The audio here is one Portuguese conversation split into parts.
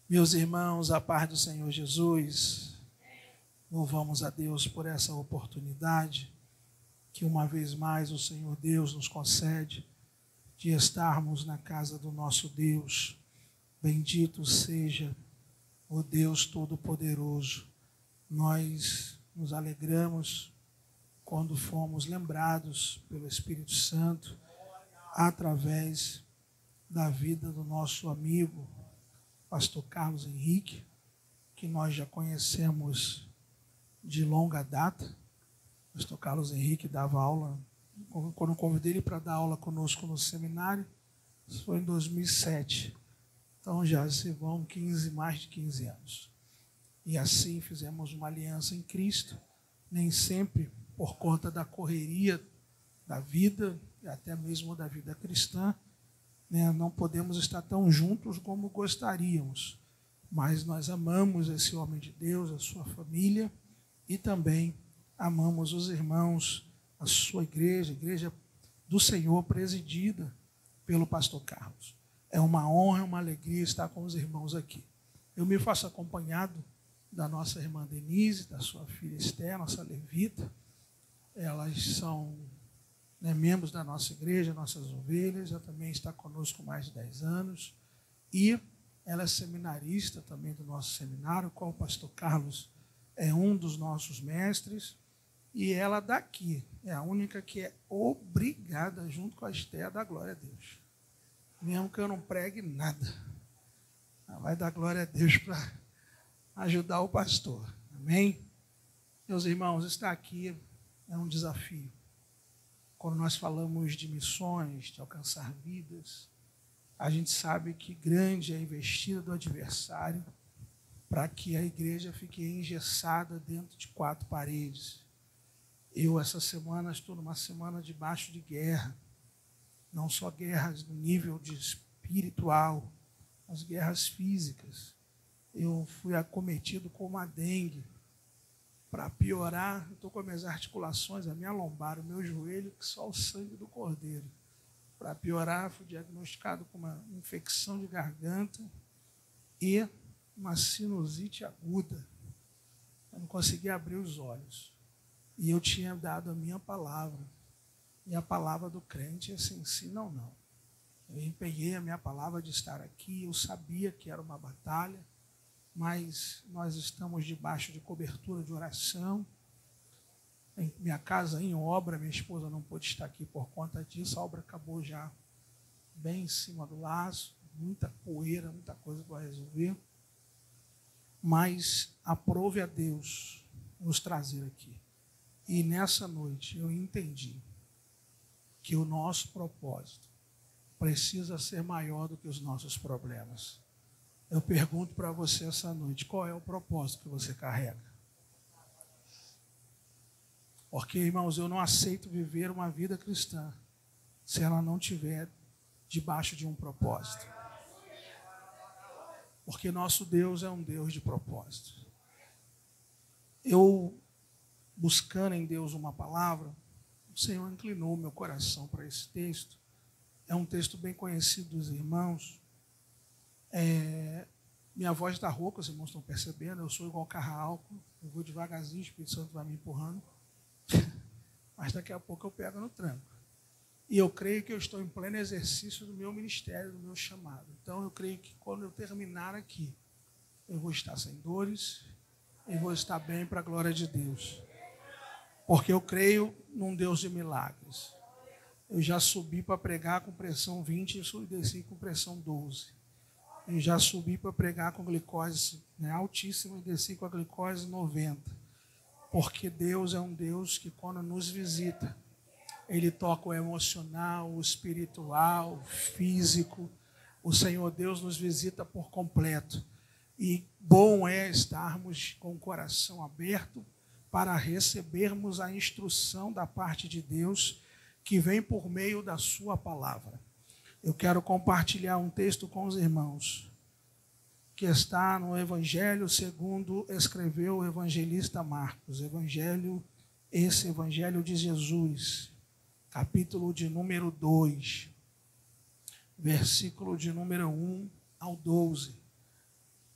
Meus irmãos, a paz do Senhor Jesus, louvamos a Deus por essa oportunidade que uma vez mais o Senhor Deus nos concede de estarmos na casa do nosso Deus. Bendito seja o Deus Todo-Poderoso. Nós nos alegramos quando fomos lembrados pelo Espírito Santo através da vida do nosso amigo Pastor Carlos Henrique, que nós já conhecemos de longa data. Pastor Carlos Henrique dava aula, quando eu convidei ele para dar aula conosco no seminário, isso foi em 2007. Então já se vão mais de 15 anos. E assim fizemos uma aliança em Cristo, nem sempre por conta da correria da vida, e até mesmo da vida cristã, não podemos estar tão juntos como gostaríamos, mas nós amamos esse homem de Deus, a sua família, e também amamos os irmãos, a sua igreja, a igreja do Senhor, presidida pelo pastor Carlos. É uma honra, uma alegria estar com os irmãos aqui. Eu me faço acompanhado da nossa irmã Denise, da sua filha Esther, nossa levita. Elas são membros da nossa igreja, nossas ovelhas, ela também está conosco há mais de 10 anos, e ela é seminarista também do nosso seminário, qual o pastor Carlos é um dos nossos mestres, e ela daqui é a única que é obrigada, junto com a Esther, a dar glória a Deus. Mesmo que eu não pregue nada, ela vai dar glória a Deus para ajudar o pastor. Amém? Meus irmãos, estar aqui é um desafio. Quando nós falamos de missões, de alcançar vidas, a gente sabe que grande é a investida do adversário para que a igreja fique engessada dentro de 4 paredes. Eu, essa semana, estou numa semana debaixo de guerra. Não só guerras no nível de espiritual, mas guerras físicas. Eu fui acometido com uma dengue. Para piorar, eu estou com as minhas articulações, a minha lombar, o meu joelho, que só o sangue do cordeiro. Para piorar, fui diagnosticado com uma infecção de garganta e uma sinusite aguda. Eu não conseguia abrir os olhos. E eu tinha dado a minha palavra. E a palavra do crente é assim, sim ou não. Eu empenhei a minha palavra de estar aqui, eu sabia que era uma batalha, mas nós estamos debaixo de cobertura de oração. Em minha casa em obra, minha esposa não pôde estar aqui por conta disso, a obra acabou já bem em cima do laço, muita poeira, muita coisa para resolver. Mas aprove a Deus nos trazer aqui. E nessa noite eu entendi que o nosso propósito precisa ser maior do que os nossos problemas. Eu pergunto para você essa noite, qual é o propósito que você carrega? Porque, irmãos, eu não aceito viver uma vida cristã se ela não estiver debaixo de um propósito. Porque nosso Deus é um Deus de propósito. Eu, buscando em Deus uma palavra, o Senhor inclinou meu coração para esse texto. É um texto bem conhecido dos irmãos. Minha voz está rouca, os irmãos estão percebendo, eu sou igual carro-álcool, eu vou devagarzinho, o Espírito Santo vai me empurrando, mas daqui a pouco eu pego no tranco. E eu creio que eu estou em pleno exercício do meu ministério, do meu chamado. Então eu creio que quando eu terminar aqui, eu vou estar sem dores e vou estar bem para a glória de Deus. Porque eu creio num Deus de milagres. Eu já subi para pregar com pressão 20 e desci com pressão 12. Eu já subi para pregar com glicose altíssima e desci com a glicose 90. Porque Deus é um Deus que, quando nos visita, Ele toca o emocional, o espiritual, o físico. O Senhor Deus nos visita por completo. E bom é estarmos com o coração aberto para recebermos a instrução da parte de Deus que vem por meio da sua palavra. Eu quero compartilhar um texto com os irmãos, que está no Evangelho segundo escreveu o evangelista Marcos. Esse Evangelho de Jesus, capítulo de número 2, versículo de número 1 ao 12.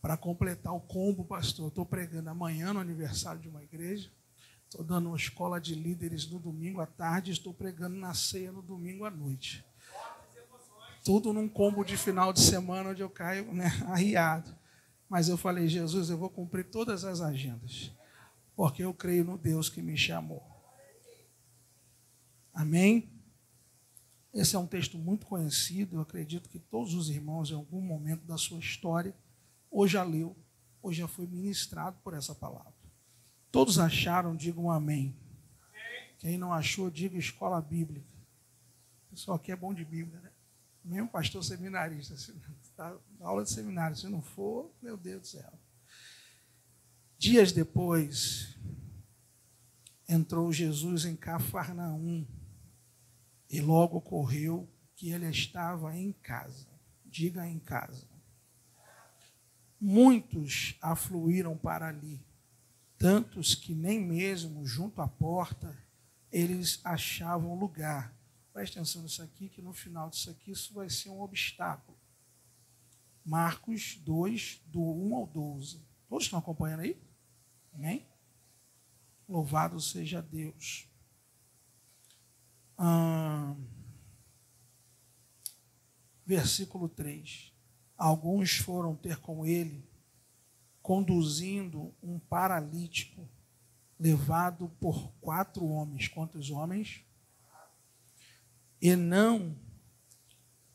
Para completar o combo, pastor, eu estou pregando amanhã no aniversário de uma igreja, estou dando uma escola de líderes no domingo à tarde, estou pregando na ceia no domingo à noite. Tudo num combo de final de semana onde eu caio, né, arriado. Mas eu falei, Jesus, eu vou cumprir todas as agendas, porque eu creio no Deus que me chamou. Amém? Esse é um texto muito conhecido, eu acredito que todos os irmãos, em algum momento da sua história, ou já leu, ou já foi ministrado por essa palavra. Todos acharam, digam amém. Quem não achou, diga escola bíblica. O pessoal aqui é bom de Bíblia, né? Mesmo pastor seminarista, está na aula de seminário, se não for, meu Deus do céu. Dias depois, entrou Jesus em Cafarnaum, e logo ocorreu que ele estava em casa. Diga em casa. Muitos afluíram para ali, tantos que nem mesmo junto à porta eles achavam lugar. Preste atenção nisso aqui, que no final disso aqui isso vai ser um obstáculo. Marcos 2, do 1 ao 12. Todos estão acompanhando aí? Amém? Louvado seja Deus. Versículo 3. Alguns foram ter com ele, conduzindo um paralítico, levado por 4 homens. Quantos homens? E não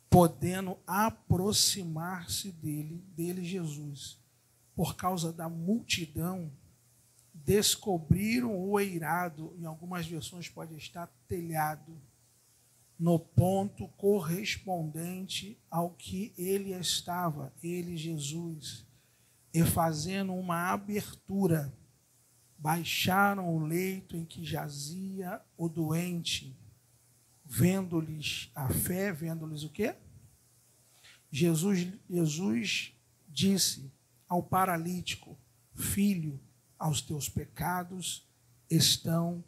podendo aproximar-se dele Jesus, por causa da multidão, descobriram o eirado, em algumas versões pode estar telhado, no ponto correspondente ao que ele estava, ele, Jesus, e fazendo uma abertura, baixaram o leito em que jazia o doente, vendo-lhes a fé, vendo-lhes o quê? Jesus disse ao paralítico, filho, aos teus pecados estão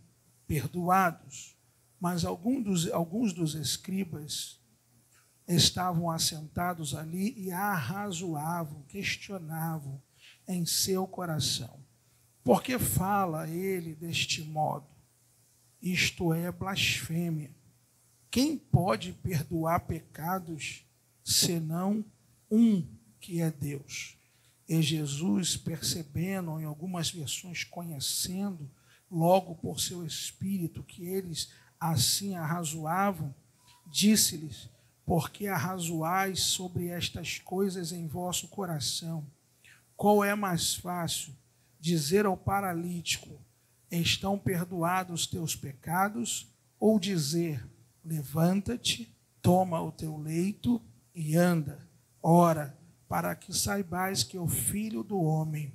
perdoados. Mas alguns dos escribas estavam assentados ali e arrazoavam, questionavam em seu coração. Por que fala ele deste modo? Isto é blasfêmia. Quem pode perdoar pecados, senão um que é Deus? E Jesus, percebendo, em algumas versões conhecendo, logo por seu espírito, que eles assim arrazoavam, disse-lhes, por que arrazoais sobre estas coisas em vosso coração? Qual é mais fácil, dizer ao paralítico, estão perdoados os teus pecados, ou dizer, levanta-te, toma o teu leito e anda? Ora, para que saibais que o Filho do Homem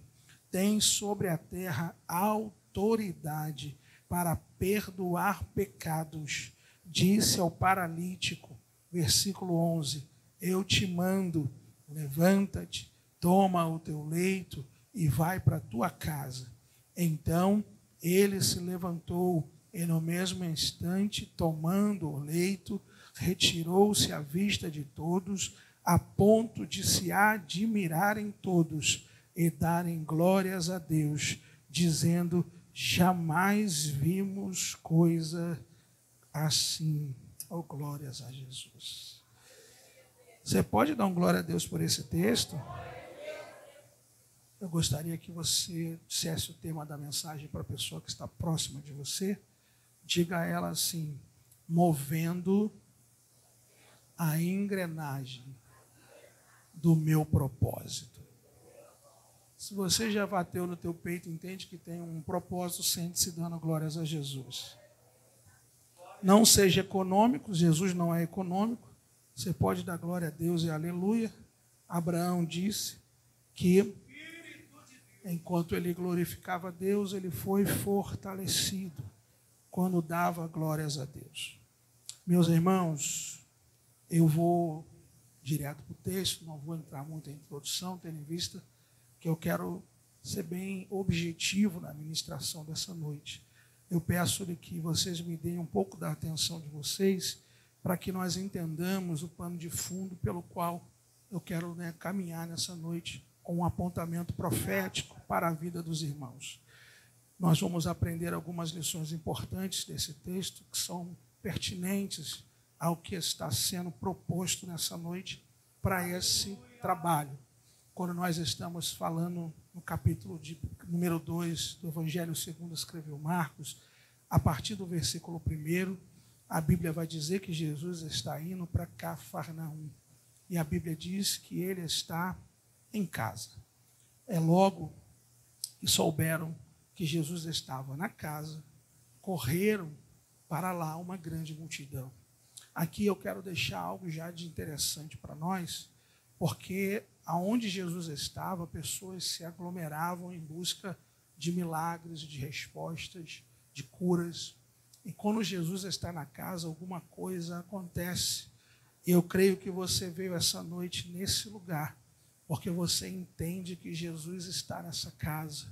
tem sobre a terra autoridade para perdoar pecados, disse ao paralítico, versículo 11, eu te mando, levanta-te, toma o teu leito e vai para a tua casa. Então ele se levantou e no mesmo instante, tomando o leito, retirou-se à vista de todos, a ponto de se admirarem todos e darem glórias a Deus, dizendo, jamais vimos coisa assim. Oh, glórias a Jesus. Você pode dar um glória a Deus por esse texto? Eu gostaria que você dissesse o tema da mensagem para a pessoa que está próxima de você. Diga a ela assim, movendo a engrenagem do meu propósito. Se você já bateu no teu peito, entende que tem um propósito, sente-se dando glórias a Jesus. Não seja econômico, Jesus não é econômico, você pode dar glória a Deus e aleluia. Abraão disse que, enquanto ele glorificava a Deus, ele foi fortalecido quando dava glórias a Deus. Meus irmãos, eu vou direto para o texto, não vou entrar muito em introdução, tendo em vista que eu quero ser bem objetivo na ministração dessa noite. Eu peço-lhe que vocês me deem um pouco da atenção de vocês, para que nós entendamos o pano de fundo pelo qual eu quero caminhar nessa noite com um apontamento profético para a vida dos irmãos. Nós vamos aprender algumas lições importantes desse texto, que são pertinentes ao que está sendo proposto nessa noite para esse trabalho. Quando nós estamos falando no capítulo número 2 do Evangelho segundo escreveu Marcos, a partir do versículo 1, a Bíblia vai dizer que Jesus está indo para Cafarnaum. E a Bíblia diz que ele está em casa. É logo que souberam que Jesus estava na casa, correram para lá uma grande multidão. Aqui eu quero deixar algo já de interessante para nós, porque aonde Jesus estava, pessoas se aglomeravam em busca de milagres, de respostas, de curas. E quando Jesus está na casa, alguma coisa acontece. E eu creio que você veio essa noite nesse lugar, porque você entende que Jesus está nessa casa.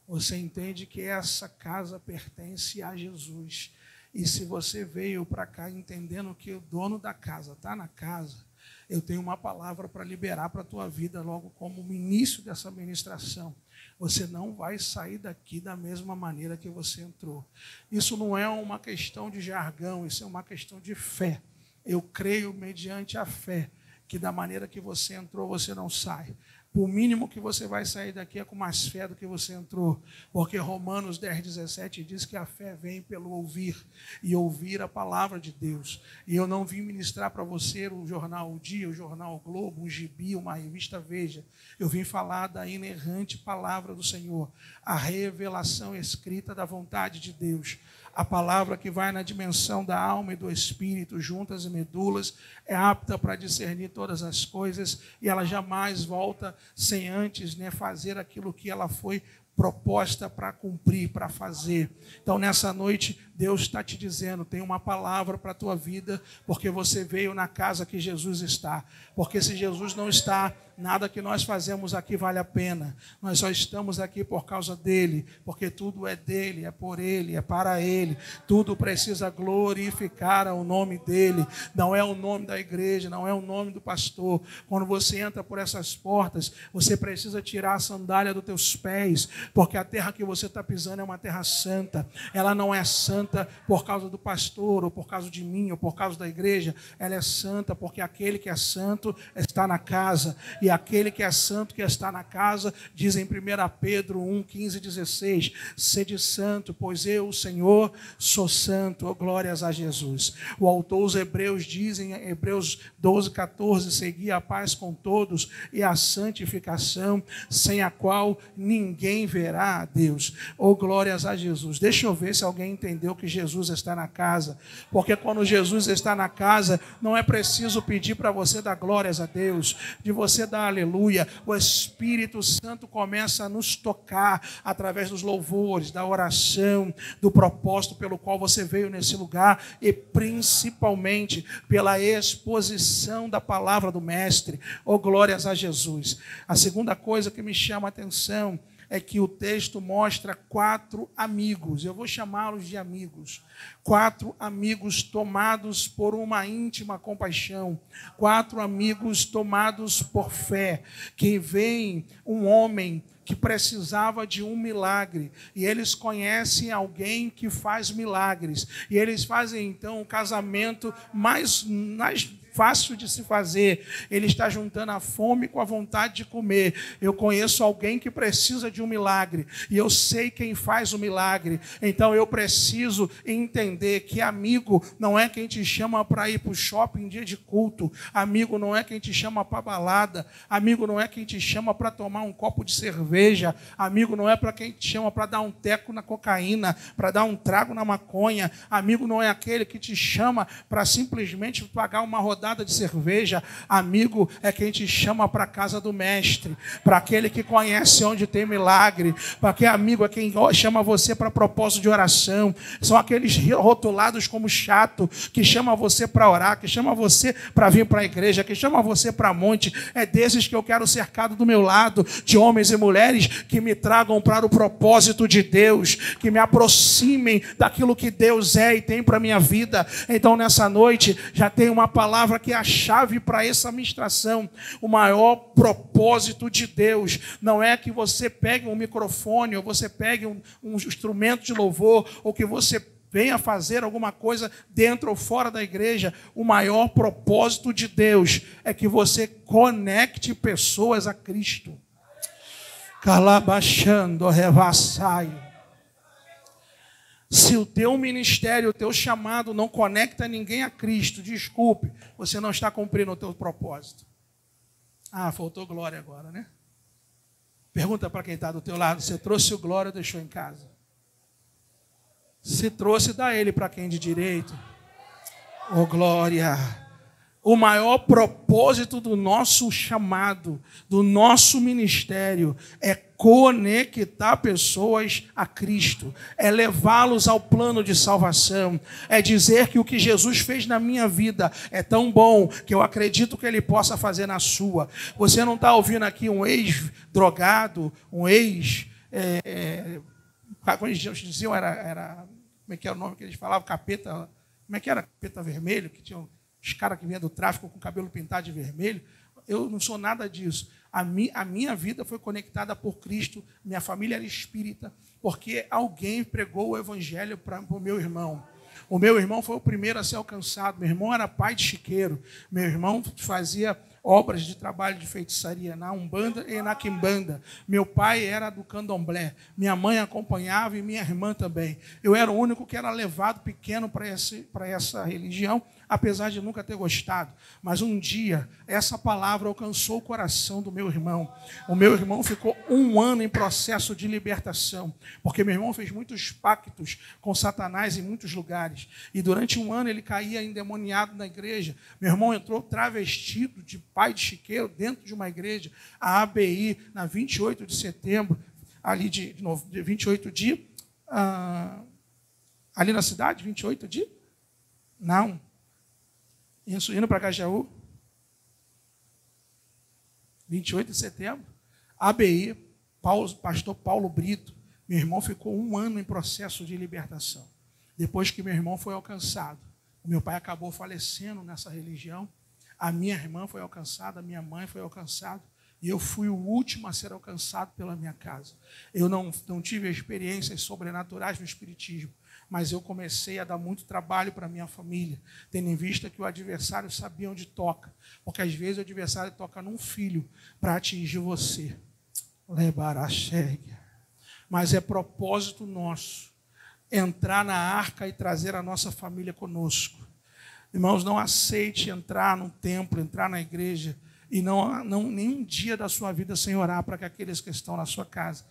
Você entende que essa casa pertence a Jesus. E se você veio para cá entendendo que o dono da casa está na casa, eu tenho uma palavra para liberar para a tua vida logo como o início dessa ministração. Você não vai sair daqui da mesma maneira que você entrou. Isso não é uma questão de jargão, isso é uma questão de fé. Eu creio mediante a fé que da maneira que você entrou, você não sai. Por mínimo que você vai sair daqui é com mais fé do que você entrou. Porque Romanos 10:17 diz que a fé vem pelo ouvir. E ouvir a palavra de Deus. E eu não vim ministrar para você o jornal O Dia, o jornal O Globo, um gibi, uma revista Veja. Eu vim falar da inerrante palavra do Senhor. A revelação escrita da vontade de Deus. A palavra que vai na dimensão da alma e do espírito, juntas e medulas, é apta para discernir todas as coisas e ela jamais volta sem antes fazer aquilo que ela foi proposta para cumprir, para fazer. Então, nessa noite, Deus está te dizendo, tem uma palavra para a tua vida, porque você veio na casa que Jesus está. Porque se Jesus não está, nada que nós fazemos aqui vale a pena. Nós só estamos aqui por causa dele, porque tudo é dele, é por ele, é para ele. Tudo precisa glorificar o nome dele. Não é o nome da igreja, não é o nome do pastor. Quando você entra por essas portas, você precisa tirar a sandália dos teus pés, porque a terra que você está pisando é uma terra santa. Ela não é santa por causa do pastor, ou por causa de mim, ou por causa da igreja. Ela é santa porque aquele que é santo está na casa. E aquele que é santo que está na casa, diz em 1 Pedro 1:15-16, sede santo, pois eu, o Senhor, sou santo. Oh, glórias a Jesus. O autor os Hebreus diz em Hebreus 12:14, segui a paz com todos e a santificação, sem a qual ninguém verá a Deus. Oh, glórias a Jesus. Deixa eu ver se alguém entendeu que Jesus está na casa, porque quando Jesus está na casa, não é preciso pedir para você dar glórias a Deus, de você dar aleluia. O Espírito Santo começa a nos tocar através dos louvores, da oração, do propósito pelo qual você veio nesse lugar e principalmente pela exposição da palavra do Mestre. Oh, glórias a Jesus. A segunda coisa que me chama a atenção é que o texto mostra 4 amigos, eu vou chamá-los de amigos, 4 amigos tomados por uma íntima compaixão, 4 amigos tomados por fé, que veem um homem que precisava de um milagre, e eles conhecem alguém que faz milagres, e eles fazem então o casamento mais fácil de se fazer. Ele está juntando a fome com a vontade de comer. Eu conheço alguém que precisa de um milagre, e eu sei quem faz o milagre. Então eu preciso entender que amigo não é quem te chama para ir para o shopping em dia de culto. Amigo não é quem te chama para balada. Amigo não é quem te chama para tomar um copo de cerveja. Amigo não é para quem te chama para dar um teco na cocaína, para dar um trago na maconha. Amigo não é aquele que te chama para simplesmente pagar uma rodada de cerveja. Amigo é quem te chama para a casa do mestre, para aquele que conhece onde tem milagre, para que amigo é quem chama você para propósito de oração. São aqueles rotulados como chato, que chama você para orar, que chama você para vir para a igreja, que chama você para monte. É desses que eu quero cercado do meu lado, de homens e mulheres que me tragam para o propósito de Deus, que me aproximem daquilo que Deus é e tem para a minha vida. Então nessa noite já tem uma palavra palavra que é a chave para essa ministração. O maior propósito de Deus não é que você pegue um microfone, ou você pegue um instrumento de louvor, ou que você venha fazer alguma coisa dentro ou fora da igreja. O maior propósito de Deus é que você conecte pessoas a Cristo. Calabachando, revassaio. Se o teu ministério, o teu chamado não conecta ninguém a Cristo, desculpe, você não está cumprindo o teu propósito. Ah, faltou glória agora, né? Pergunta para quem está do teu lado, você trouxe o glória ou deixou em casa? Se trouxe, dá ele para quem de direito. Oh, glória! O maior propósito do nosso chamado, do nosso ministério, é conectar pessoas a Cristo, é levá-los ao plano de salvação, é dizer que o que Jesus fez na minha vida é tão bom que eu acredito que Ele possa fazer na sua. Você não está ouvindo aqui um ex-drogado, um ex... como eles diziam, era como é que era o nome que eles falavam? Capeta, como é que era? Capeta vermelho, que tinham os caras que vinham do tráfico com o cabelo pintado de vermelho. Eu não sou nada disso. A minha vida foi conectada por Cristo, minha família era espírita, porque alguém pregou o evangelho para o meu irmão. O meu irmão foi o primeiro a ser alcançado. Meu irmão era pai de chiqueiro. Meu irmão fazia obras de trabalho de feitiçaria na Umbanda e na Quimbanda. Meu pai era do Candomblé. Minha mãe acompanhava e minha irmã também. Eu era o único que era levado pequeno para essa religião, apesar de nunca ter gostado. Mas um dia, essa palavra alcançou o coração do meu irmão. O meu irmão ficou 1 ano em processo de libertação, porque meu irmão fez muitos pactos com Satanás em muitos lugares. E durante 1 ano ele caía endemoniado na igreja. Meu irmão entrou travestido de pai de chiqueiro dentro de uma igreja, a ABI, na 28 de setembro, ali de 28 de... ali na cidade, 28 de... Não. Isso, indo para Cajaú, 28 de setembro, ABI, pastor Paulo Brito. Meu irmão ficou 1 ano em processo de libertação. Depois que meu irmão foi alcançado, o meu pai acabou falecendo nessa religião, a minha irmã foi alcançada, a minha mãe foi alcançada, e eu fui o último a ser alcançado pela minha casa. Eu não tive experiências sobrenaturais no espiritismo, mas eu comecei a dar muito trabalho para a minha família, tendo em vista que o adversário sabia onde toca, porque às vezes o adversário toca num filho para atingir você. Mas é propósito nosso entrar na arca e trazer a nossa família conosco. Irmãos, não aceite entrar no templo, entrar na igreja e nenhum dia da sua vida sem orar para que aqueles que estão na sua casa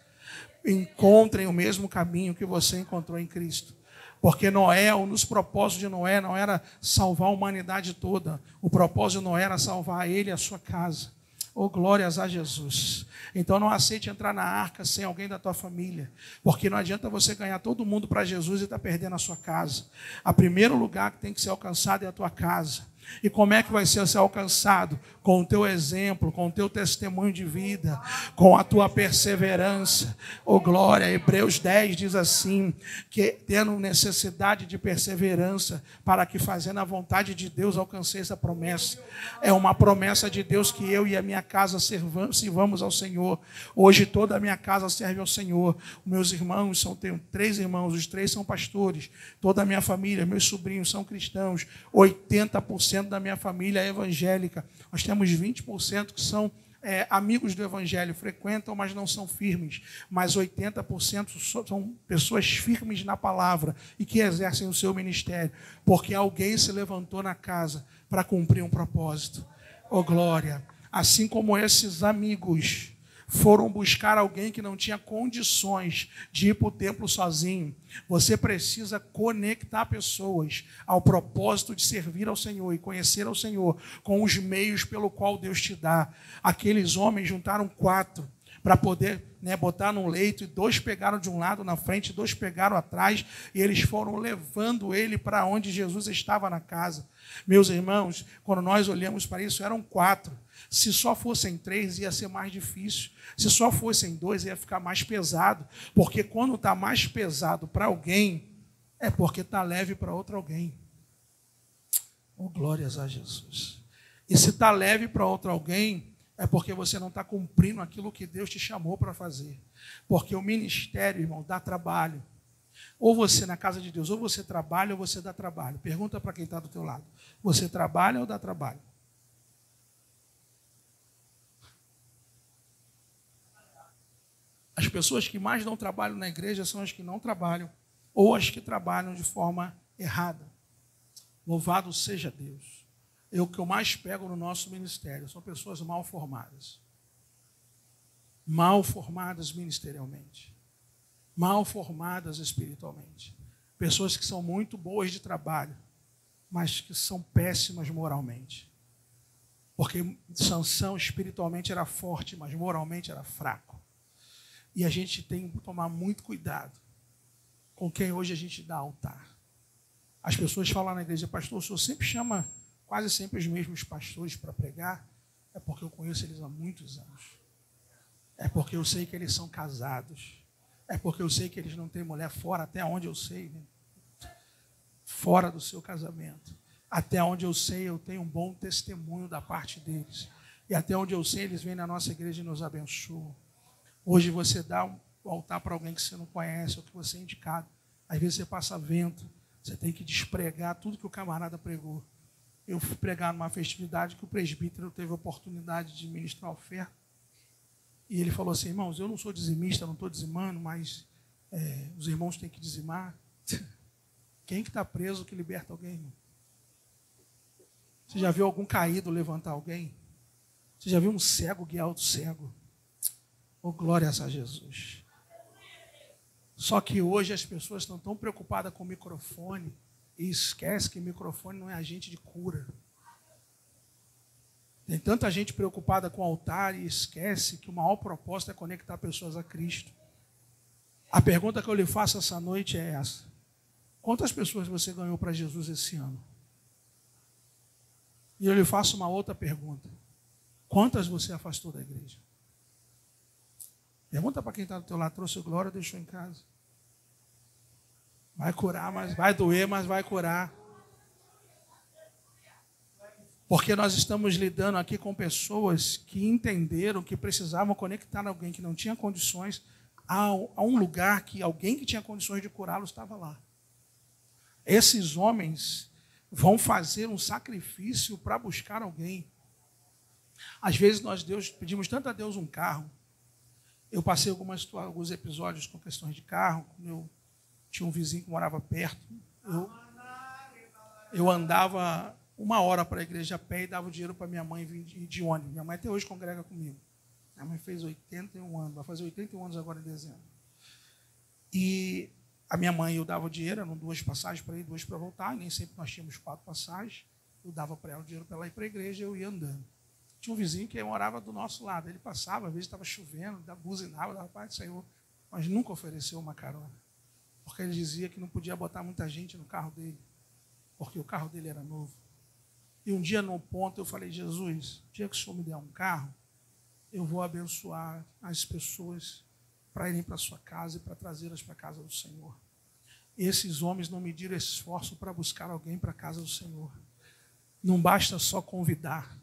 encontrem o mesmo caminho que você encontrou em Cristo. Porque Noé, um dos propósitos de Noé não era salvar a humanidade toda. O propósito de Noé era salvar ele e a sua casa. Oh, glórias a Jesus. Então não aceite entrar na arca sem alguém da tua família, porque não adianta você ganhar todo mundo para Jesus e estar perdendo a sua casa. O primeiro lugar que tem que ser alcançado é a tua casa. E como é que vai ser alcançado? Com o teu exemplo, com o teu testemunho de vida, com a tua perseverança. Oh, glória! Hebreus 10 diz assim, que tendo necessidade de perseverança, para que fazendo a vontade de Deus alcancei essa promessa. É uma promessa de Deus que eu e a minha casa sirvamos ao Senhor. Hoje toda a minha casa serve ao Senhor. Meus irmãos, tenho 3 irmãos, os 3 são pastores. Toda a minha família, meus sobrinhos são cristãos. 80% da minha família é evangélica. Nós temos 20% que são amigos do evangelho, frequentam, mas não são firmes. Mas 80% são pessoas firmes na palavra e que exercem o seu ministério, porque alguém se levantou na casa para cumprir um propósito. Oh, glória! Assim como esses amigos foram buscar alguém que não tinha condições de ir para o templo sozinho. Você precisa conectar pessoas ao propósito de servir ao Senhor e conhecer ao Senhor com os meios pelo qual Deus te dá. Aqueles homens juntaram 4 para poder botar num leito, e 2 pegaram de um lado na frente, 2 pegaram atrás, e eles foram levando ele para onde Jesus estava na casa. Meus irmãos, quando nós olhamos para isso, eram 4. Se só fossem 3, ia ser mais difícil. Se só fossem 2, ia ficar mais pesado. Porque quando está mais pesado para alguém, é porque está leve para outro alguém. Oh, glórias a Jesus. E se está leve para outro alguém, é porque você não está cumprindo aquilo que Deus te chamou para fazer. Porque o ministério, irmão, dá trabalho. Ou você, na casa de Deus, ou você trabalha ou você dá trabalho. Pergunta para quem está do teu lado. Você trabalha ou dá trabalho? As pessoas que mais dão trabalho na igreja são as que não trabalham, ou as que trabalham de forma errada. Louvado seja Deus. O que eu mais pego no nosso ministério são pessoas mal formadas. Mal formadas ministerialmente. Mal formadas espiritualmente. Pessoas que são muito boas de trabalho, mas que são péssimas moralmente. Porque Sansão espiritualmente era forte, mas moralmente era fraco. E a gente tem que tomar muito cuidado com quem hoje a gente dá altar. As pessoas falam na igreja, pastor, o senhor sempre chama quase sempre os mesmos pastores para pregar. É porque eu conheço eles há muitos anos. É porque eu sei que eles são casados. É porque eu sei que eles não têm mulher fora, até onde eu sei, né? Fora do seu casamento. Até onde eu sei, eu tenho um bom testemunho da parte deles. E até onde eu sei, eles vêm na nossa igreja e nos abençoam. Hoje você dá um altar para alguém que você não conhece, ou que você é indicado. Às vezes você passa vento, você tem que despregar tudo que o camarada pregou. Eu fui pregar numa festividade que o presbítero teve a oportunidade de ministrar a oferta. E ele falou assim, irmãos, eu não sou dizimista, não estou dizimando, mas os irmãos têm que dizimar. Quem que está preso que liberta alguém, irmão? Você já viu algum caído levantar alguém? Você já viu um cego guiar outro cego? Oh, glórias a Jesus. Só que hoje as pessoas estão tão preocupadas com o microfone e esquecem que o microfone não é agente de cura. Tem tanta gente preocupada com o altar e esquece que o maior propósito é conectar pessoas a Cristo. A pergunta que eu lhe faço essa noite é essa. Quantas pessoas você ganhou para Jesus esse ano? E eu lhe faço uma outra pergunta. Quantas você afastou da igreja? Pergunta para quem está do teu lado, trouxe glória ou deixou em casa? Vai curar, mas vai doer, mas vai curar. Porque nós estamos lidando aqui com pessoas que entenderam que precisavam conectar alguém que não tinha condições a um lugar que alguém que tinha condições de curá-lo estava lá. Esses homens vão fazer um sacrifício para buscar alguém. Às vezes pedimos tanto a Deus um carro. Eu passei alguns episódios com questões de carro. Eu tinha um vizinho que morava perto. Eu andava 1 hora para a igreja a pé e dava o dinheiro para minha mãe vir de ônibus. Minha mãe até hoje congrega comigo. Minha mãe fez 81 anos, vai fazer 81 anos agora em dezembro. E a minha mãe, eu dava o dinheiro, eram 2 passagens para ir, 2 para voltar. Nem sempre nós tínhamos 4 passagens. Eu dava para ela o dinheiro para ela ir para a igreja e eu ia andando. Tinha um vizinho que morava do nosso lado. Ele passava, às vezes estava chovendo, buzinava, dava paz do Senhor, mas nunca ofereceu uma carona. Porque ele dizia que não podia botar muita gente no carro dele, porque o carro dele era novo. E um dia, no ponto, eu falei, Jesus, o dia que o Senhor me der um carro, eu vou abençoar as pessoas para irem para a sua casa e para trazê-las para a casa do Senhor. Esses homens não mediram esforço para buscar alguém para a casa do Senhor. Não basta só convidar.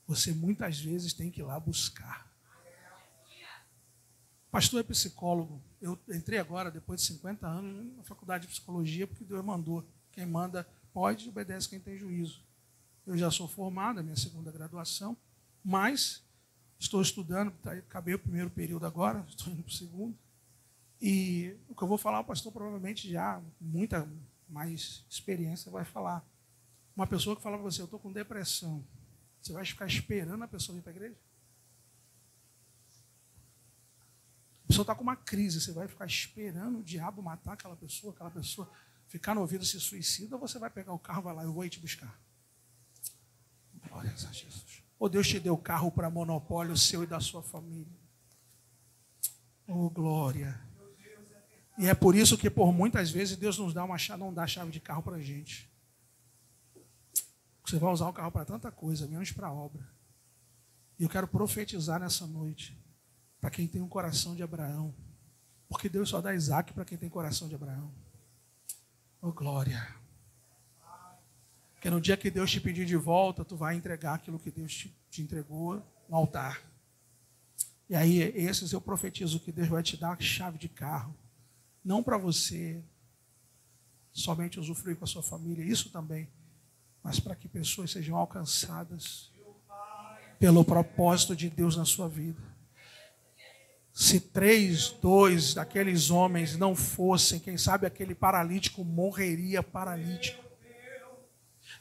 Você muitas vezes tem que ir lá buscar. Pastor é psicólogo. Eu entrei agora, depois de 50 anos, na faculdade de psicologia, porque Deus mandou. Quem manda pode, obedece quem tem juízo. Eu já sou formado, é minha 2ª graduação, mas estou estudando, acabei o 1º período agora, estou indo para o 2º. E o que eu vou falar, o pastor provavelmente já, muita mais experiência, vai falar. Uma pessoa que fala para você, eu estou com depressão. Você vai ficar esperando a pessoa vir para a igreja? A pessoa está com uma crise, você vai ficar esperando o diabo matar aquela pessoa ficar no ouvido se suicida, ou você vai pegar o carro, vai lá, eu vou ir te buscar. Glória a Jesus. Ou Deus te deu o carro para monopólio seu e da sua família. Oh, glória. E é por isso que por muitas vezes Deus não dá a chave de carro para a gente. Você vai usar o carro para tanta coisa, menos para a obra. E eu quero profetizar nessa noite, para quem tem um coração de Abraão. Porque Deus só dá Isaac para quem tem coração de Abraão. Oh, glória. Porque no dia que Deus te pedir de volta, tu vai entregar aquilo que Deus te entregou no altar. E aí, esses eu profetizo que Deus vai te dar a chave de carro. Não para você somente usufruir com a sua família, isso também. Mas para que pessoas sejam alcançadas pelo propósito de Deus na sua vida. Se 3, 2 daqueles homens não fossem, quem sabe aquele paralítico morreria paralítico.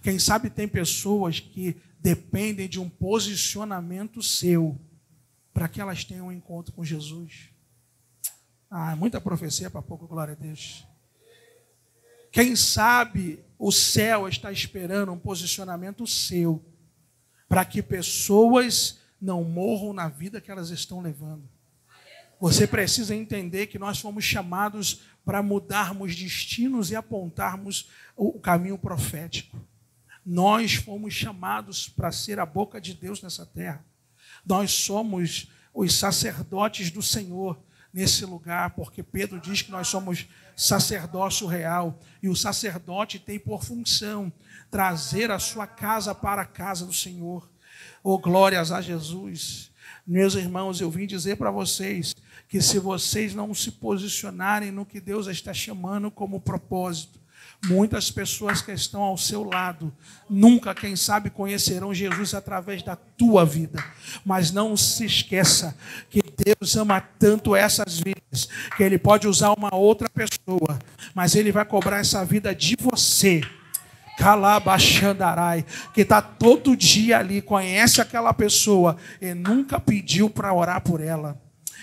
Quem sabe tem pessoas que dependem de um posicionamento seu para que elas tenham um encontro com Jesus. Muita profecia para pouco, glória a Deus. Quem sabe o céu está esperando um posicionamento seu para que pessoas não morram na vida que elas estão levando. Você precisa entender que nós fomos chamados para mudarmos destinos e apontarmos o caminho profético. Nós fomos chamados para ser a boca de Deus nessa terra. Nós somos os sacerdotes do Senhor nesse lugar, porque Pedro diz que nós somos sacerdócio real, e o sacerdote tem por função trazer a sua casa para a casa do Senhor. Oh, glórias a Jesus. Meus irmãos, eu vim dizer para vocês que se vocês não se posicionarem no que Deus está chamando como propósito, muitas pessoas que estão ao seu lado nunca, quem sabe, conhecerão Jesus através da tua vida. Mas não se esqueça que Deus ama tanto essas vidas que Ele pode usar uma outra pessoa, mas Ele vai cobrar essa vida de você. Calabaxandarai, que está todo dia ali, conhece aquela pessoa e nunca pediu para orar por ela.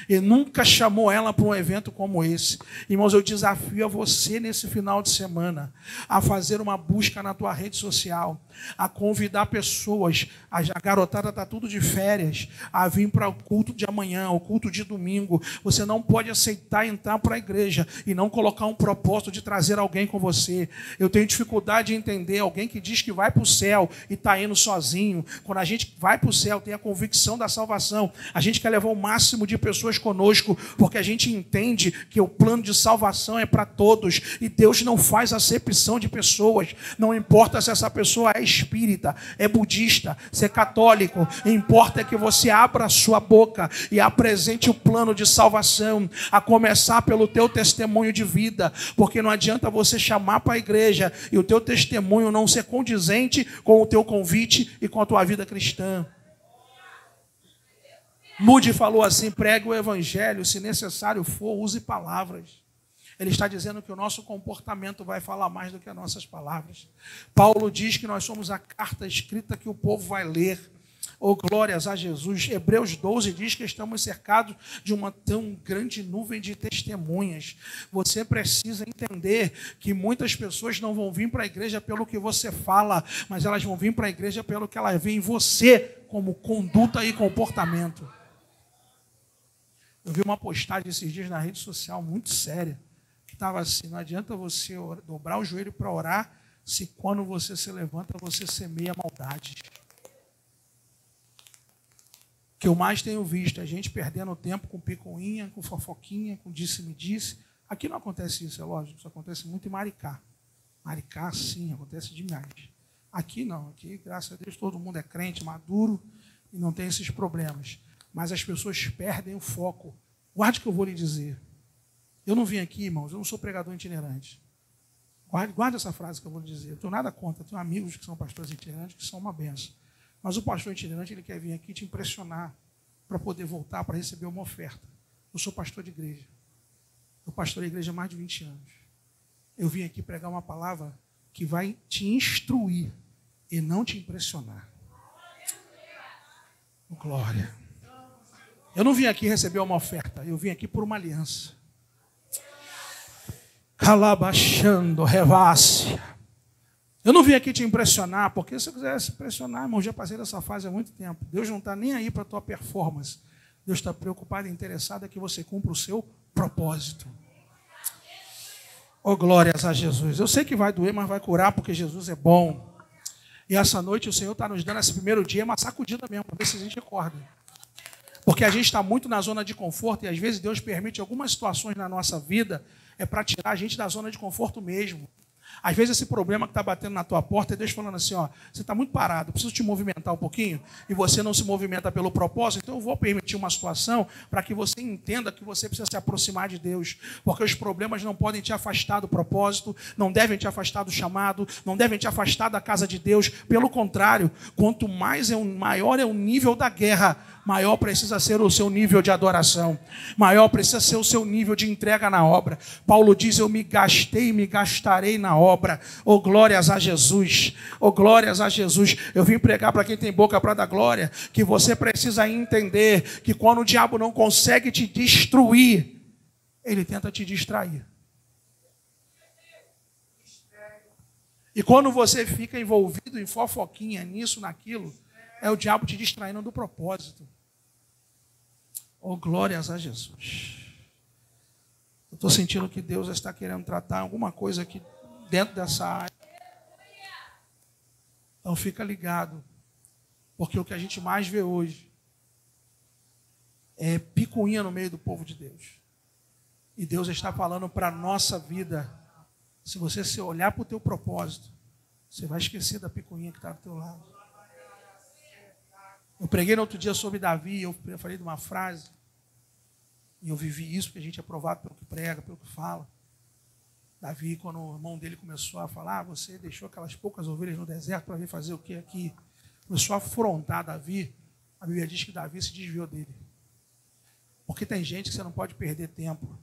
E nunca chamou ela para um evento como esse. Irmãos, eu desafio a você nesse final de semana a fazer uma busca na tua rede social, a convidar pessoas, a garotada está tudo de férias, a vir para o culto de amanhã, o culto de domingo. Você não pode aceitar entrar para a igreja e não colocar um propósito de trazer alguém com você. Eu tenho dificuldade de entender alguém que diz que vai para o céu e está indo sozinho. Quando a gente vai para o céu, tem a convicção da salvação. A gente quer levar o máximo de pessoas conosco, porque a gente entende que o plano de salvação é para todos, e Deus não faz acepção de pessoas. Não importa se essa pessoa é espírita, é budista, se é católico, importa que você abra a sua boca e apresente o plano de salvação, a começar pelo teu testemunho de vida, porque não adianta você chamar para a igreja e o teu testemunho não ser condizente com o teu convite e com a tua vida cristã. Moody falou assim: pregue o evangelho, se necessário for, use palavras. Ele está dizendo que o nosso comportamento vai falar mais do que as nossas palavras. Paulo diz que nós somos a carta escrita que o povo vai ler. Oh, glórias a Jesus. Hebreus 12 diz que estamos cercados de uma tão grande nuvem de testemunhas. Você precisa entender que muitas pessoas não vão vir para a igreja pelo que você fala, mas elas vão vir para a igreja pelo que elas veem em você como conduta e comportamento. Eu vi uma postagem esses dias na rede social muito séria, que estava assim: não adianta você dobrar o joelho para orar, se quando você se levanta, você semeia maldade. O que eu mais tenho visto é a gente perdendo tempo com picuinha, com fofoquinha, com disse-me-disse. Aqui não acontece isso, é lógico, isso acontece muito em Maricá. Maricá, sim, acontece demais. Aqui não, aqui, graças a Deus, todo mundo é crente, maduro e não tem esses problemas. Mas as pessoas perdem o foco. Guarde o que eu vou lhe dizer. Eu não vim aqui, irmãos, eu não sou pregador itinerante. Guarde essa frase que eu vou lhe dizer. Eu não tenho nada contra, eu tenho amigos que são pastores itinerantes, que são uma benção. Mas o pastor itinerante, ele quer vir aqui te impressionar para poder voltar, para receber uma oferta. Eu sou pastor de igreja. Eu pastorei a igreja há mais de 20 anos. Eu vim aqui pregar uma palavra que vai te instruir e não te impressionar. Glória. Eu não vim aqui receber uma oferta, eu vim aqui por uma aliança. Calabachando, revácia. Eu não vim aqui te impressionar, porque se eu quisesse impressionar, irmão, já passei dessa fase há muito tempo. Deus não está nem aí para a tua performance. Deus está preocupado e interessado em que você cumpra o seu propósito. Oh, glórias a Jesus. Eu sei que vai doer, mas vai curar, porque Jesus é bom. E essa noite o Senhor está nos dando esse primeiro dia uma sacudida mesmo, para ver se a gente acorda. Porque a gente está muito na zona de conforto e às vezes Deus permite algumas situações na nossa vida para tirar a gente da zona de conforto mesmo. Às vezes esse problema que está batendo na tua porta é Deus falando assim, ó, você está muito parado, eu preciso te movimentar um pouquinho, e você não se movimenta pelo propósito, então eu vou permitir uma situação para que você entenda que você precisa se aproximar de Deus, porque os problemas não podem te afastar do propósito, não devem te afastar do chamado, não devem te afastar da casa de Deus, pelo contrário, quanto maior é o nível da guerra, maior precisa ser o seu nível de adoração, maior precisa ser o seu nível de entrega na obra. Paulo diz, eu me gastei e me gastarei na obra. Oh, glórias a Jesus, oh, glórias a Jesus. Eu vim pregar para quem tem boca para dar glória, que você precisa entender que quando o diabo não consegue te destruir, ele tenta te distrair. E quando você fica envolvido em fofoquinha, nisso, naquilo, é o diabo te distraindo do propósito. Oh, glórias a Jesus. Eu estou sentindo que Deus está querendo tratar alguma coisa aqui dentro dessa área. Então fica ligado. Porque o que a gente mais vê hoje é picuinha no meio do povo de Deus. E Deus está falando para a nossa vida. Se você se olhar para o teu propósito, você vai esquecer da picuinha que está do teu lado. Eu preguei no outro dia sobre Davi, eu falei de uma frase, e eu vivi isso, porque a gente é provado pelo que prega, pelo que fala. Davi, quando o irmão dele começou a falar, você deixou aquelas poucas ovelhas no deserto para vir fazer o que aqui? Começou a afrontar Davi, a Bíblia diz que Davi se desviou dele. Porque tem gente que você não pode perder tempo.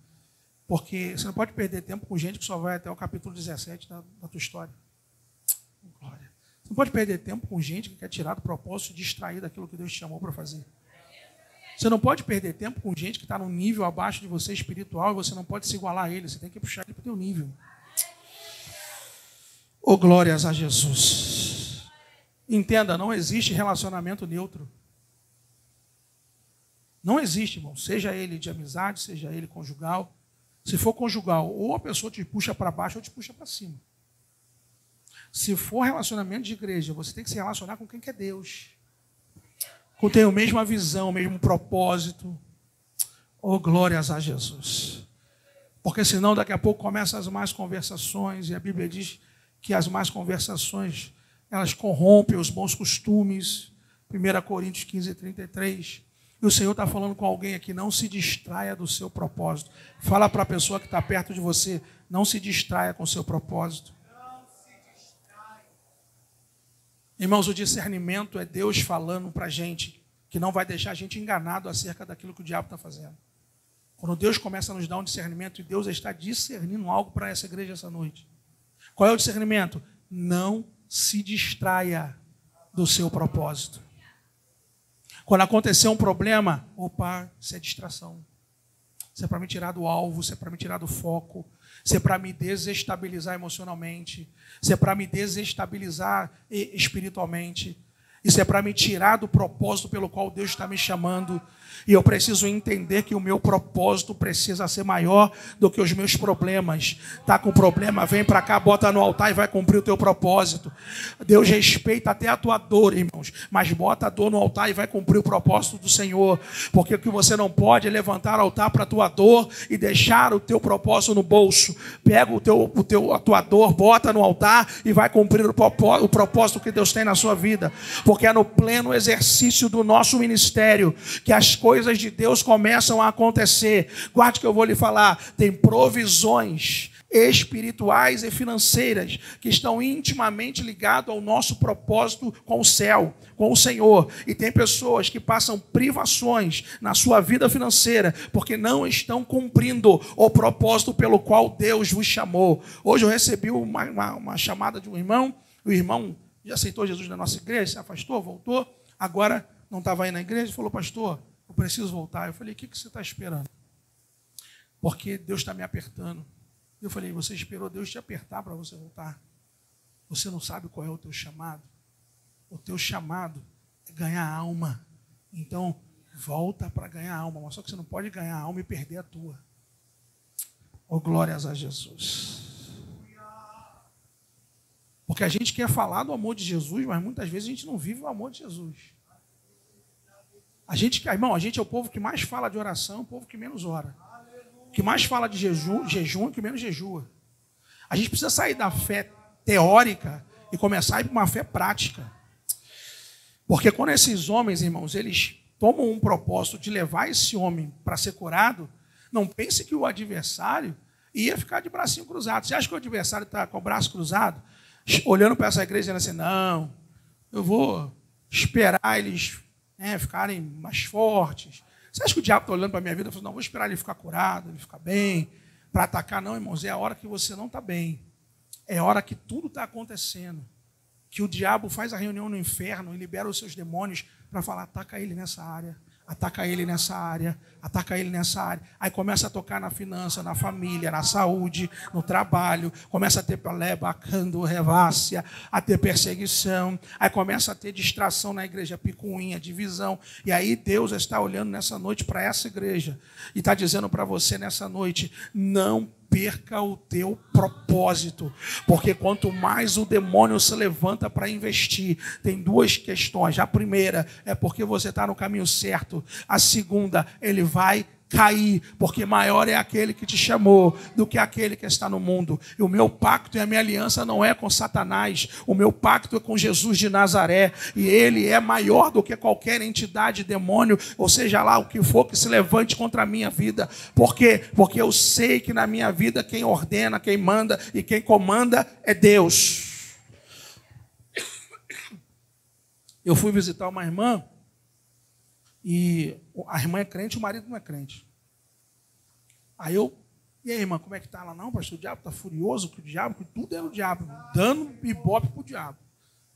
Porque você não pode perder tempo com gente que só vai até o capítulo 17 da tua história. Glória. Você não pode perder tempo com gente que quer tirar do propósito e distrair daquilo que Deus te chamou para fazer. Você não pode perder tempo com gente que está num nível abaixo de você espiritual e você não pode se igualar a ele. Você tem que puxar ele para o teu nível. Oh, glórias a Jesus. Entenda, não existe relacionamento neutro. Não existe, irmão. Seja ele de amizade, seja ele conjugal. Se for conjugal, ou a pessoa te puxa para baixo ou te puxa para cima. Se for relacionamento de igreja, você tem que se relacionar com quem que é Deus. Com tem a mesma visão, o mesmo propósito. Oh, glórias a Jesus. Porque senão daqui a pouco começam as más conversações, e a Bíblia diz que as más conversações, elas corrompem os bons costumes. 1 Coríntios 15, 33. E o Senhor está falando com alguém aqui, não se distraia do seu propósito. Fala para a pessoa que está perto de você, não se distraia com o seu propósito. Irmãos, o discernimento é Deus falando para a gente, que não vai deixar a gente enganado acerca daquilo que o diabo está fazendo. Quando Deus começa a nos dar um discernimento, e Deus está discernindo algo para essa igreja essa noite. Qual é o discernimento? Não se distraia do seu propósito. Quando acontecer um problema, opa, isso é distração. Isso é para me tirar do alvo, isso é para me tirar do foco, isso é para me desestabilizar emocionalmente, isso é para me desestabilizar espiritualmente, isso é para me tirar do propósito pelo qual Deus está me chamando. E eu preciso entender que o meu propósito precisa ser maior do que os meus problemas. Está com problema, vem para cá, bota no altar e vai cumprir o teu propósito. Deus respeita até a tua dor, irmãos, mas bota a dor no altar e vai cumprir o propósito do Senhor. Porque o que você não pode é levantar o altar para a tua dor e deixar o teu propósito no bolso. Pega a tua dor, bota no altar e vai cumprir o propósito que Deus tem na sua vida. Porque é no pleno exercício do nosso ministério que as coisas de Deus começam a acontecer. Guarde que eu vou lhe falar, tem provisões espirituais e financeiras que estão intimamente ligadas ao nosso propósito com o céu, com o Senhor. E tem pessoas que passam privações na sua vida financeira porque não estão cumprindo o propósito pelo qual Deus vos chamou. Hoje eu recebi uma chamada de um irmão, o irmão já aceitou Jesus na nossa igreja, se afastou, voltou, agora não estava aí na igreja, falou, pastor, eu preciso voltar. Eu falei, o que você está esperando? Porque Deus está me apertando. Eu falei, você esperou Deus te apertar para você voltar? Você não sabe qual é o teu chamado? O teu chamado é ganhar alma. Então, volta para ganhar alma. Mas só que você não pode ganhar alma e perder a tua. Oh, glórias a Jesus. Porque a gente quer falar do amor de Jesus, mas muitas vezes a gente não vive o amor de Jesus. Irmão, a gente é o povo que mais fala de oração, o povo que menos ora. O que mais fala de jejum, que menos jejua. A gente precisa sair da fé teórica e começar a ir para uma fé prática. Porque quando esses homens, irmãos, eles tomam um propósito de levar esse homem para ser curado, não pense que o adversário ia ficar de bracinho cruzado. Você acha que o adversário está com o braço cruzado, olhando para essa igreja e dizendo assim, não, eu vou esperar eles ficarem mais fortes. Você acha que o diabo está olhando para a minha vida e falando, não, vou esperar ele ficar curado, ele ficar bem, para atacar? Não, irmãos, é a hora que você não está bem. É a hora que tudo está acontecendo. Que o diabo faz a reunião no inferno e libera os seus demônios para falar, ataca ele nessa área, ataca ele nessa área, ataca ele nessa área. Aí começa a tocar na finança, na família, na saúde, no trabalho, começa a ter bacando, revácia, a ter perseguição, aí começa a ter distração na igreja, picuinha, divisão. E aí Deus está olhando nessa noite para essa igreja e está dizendo para você nessa noite, não perca o teu propósito, porque quanto mais o demônio se levanta para investir, tem duas questões. A primeira é porque você está no caminho certo. A segunda, ele vai cair, porque maior é aquele que te chamou do que aquele que está no mundo. E o meu pacto e a minha aliança não é com Satanás, o meu pacto é com Jesus de Nazaré, e ele é maior do que qualquer entidade, demônio, ou seja lá o que for que se levante contra a minha vida. Por quê? Porque eu sei que na minha vida quem ordena, quem manda e quem comanda é Deus. Eu fui visitar uma irmã e a irmã é crente, o marido não é crente. Aí e aí, irmã, como é que está? Ela, não, pastor, o diabo está furioso, que tudo é o diabo, dando ibope para o diabo.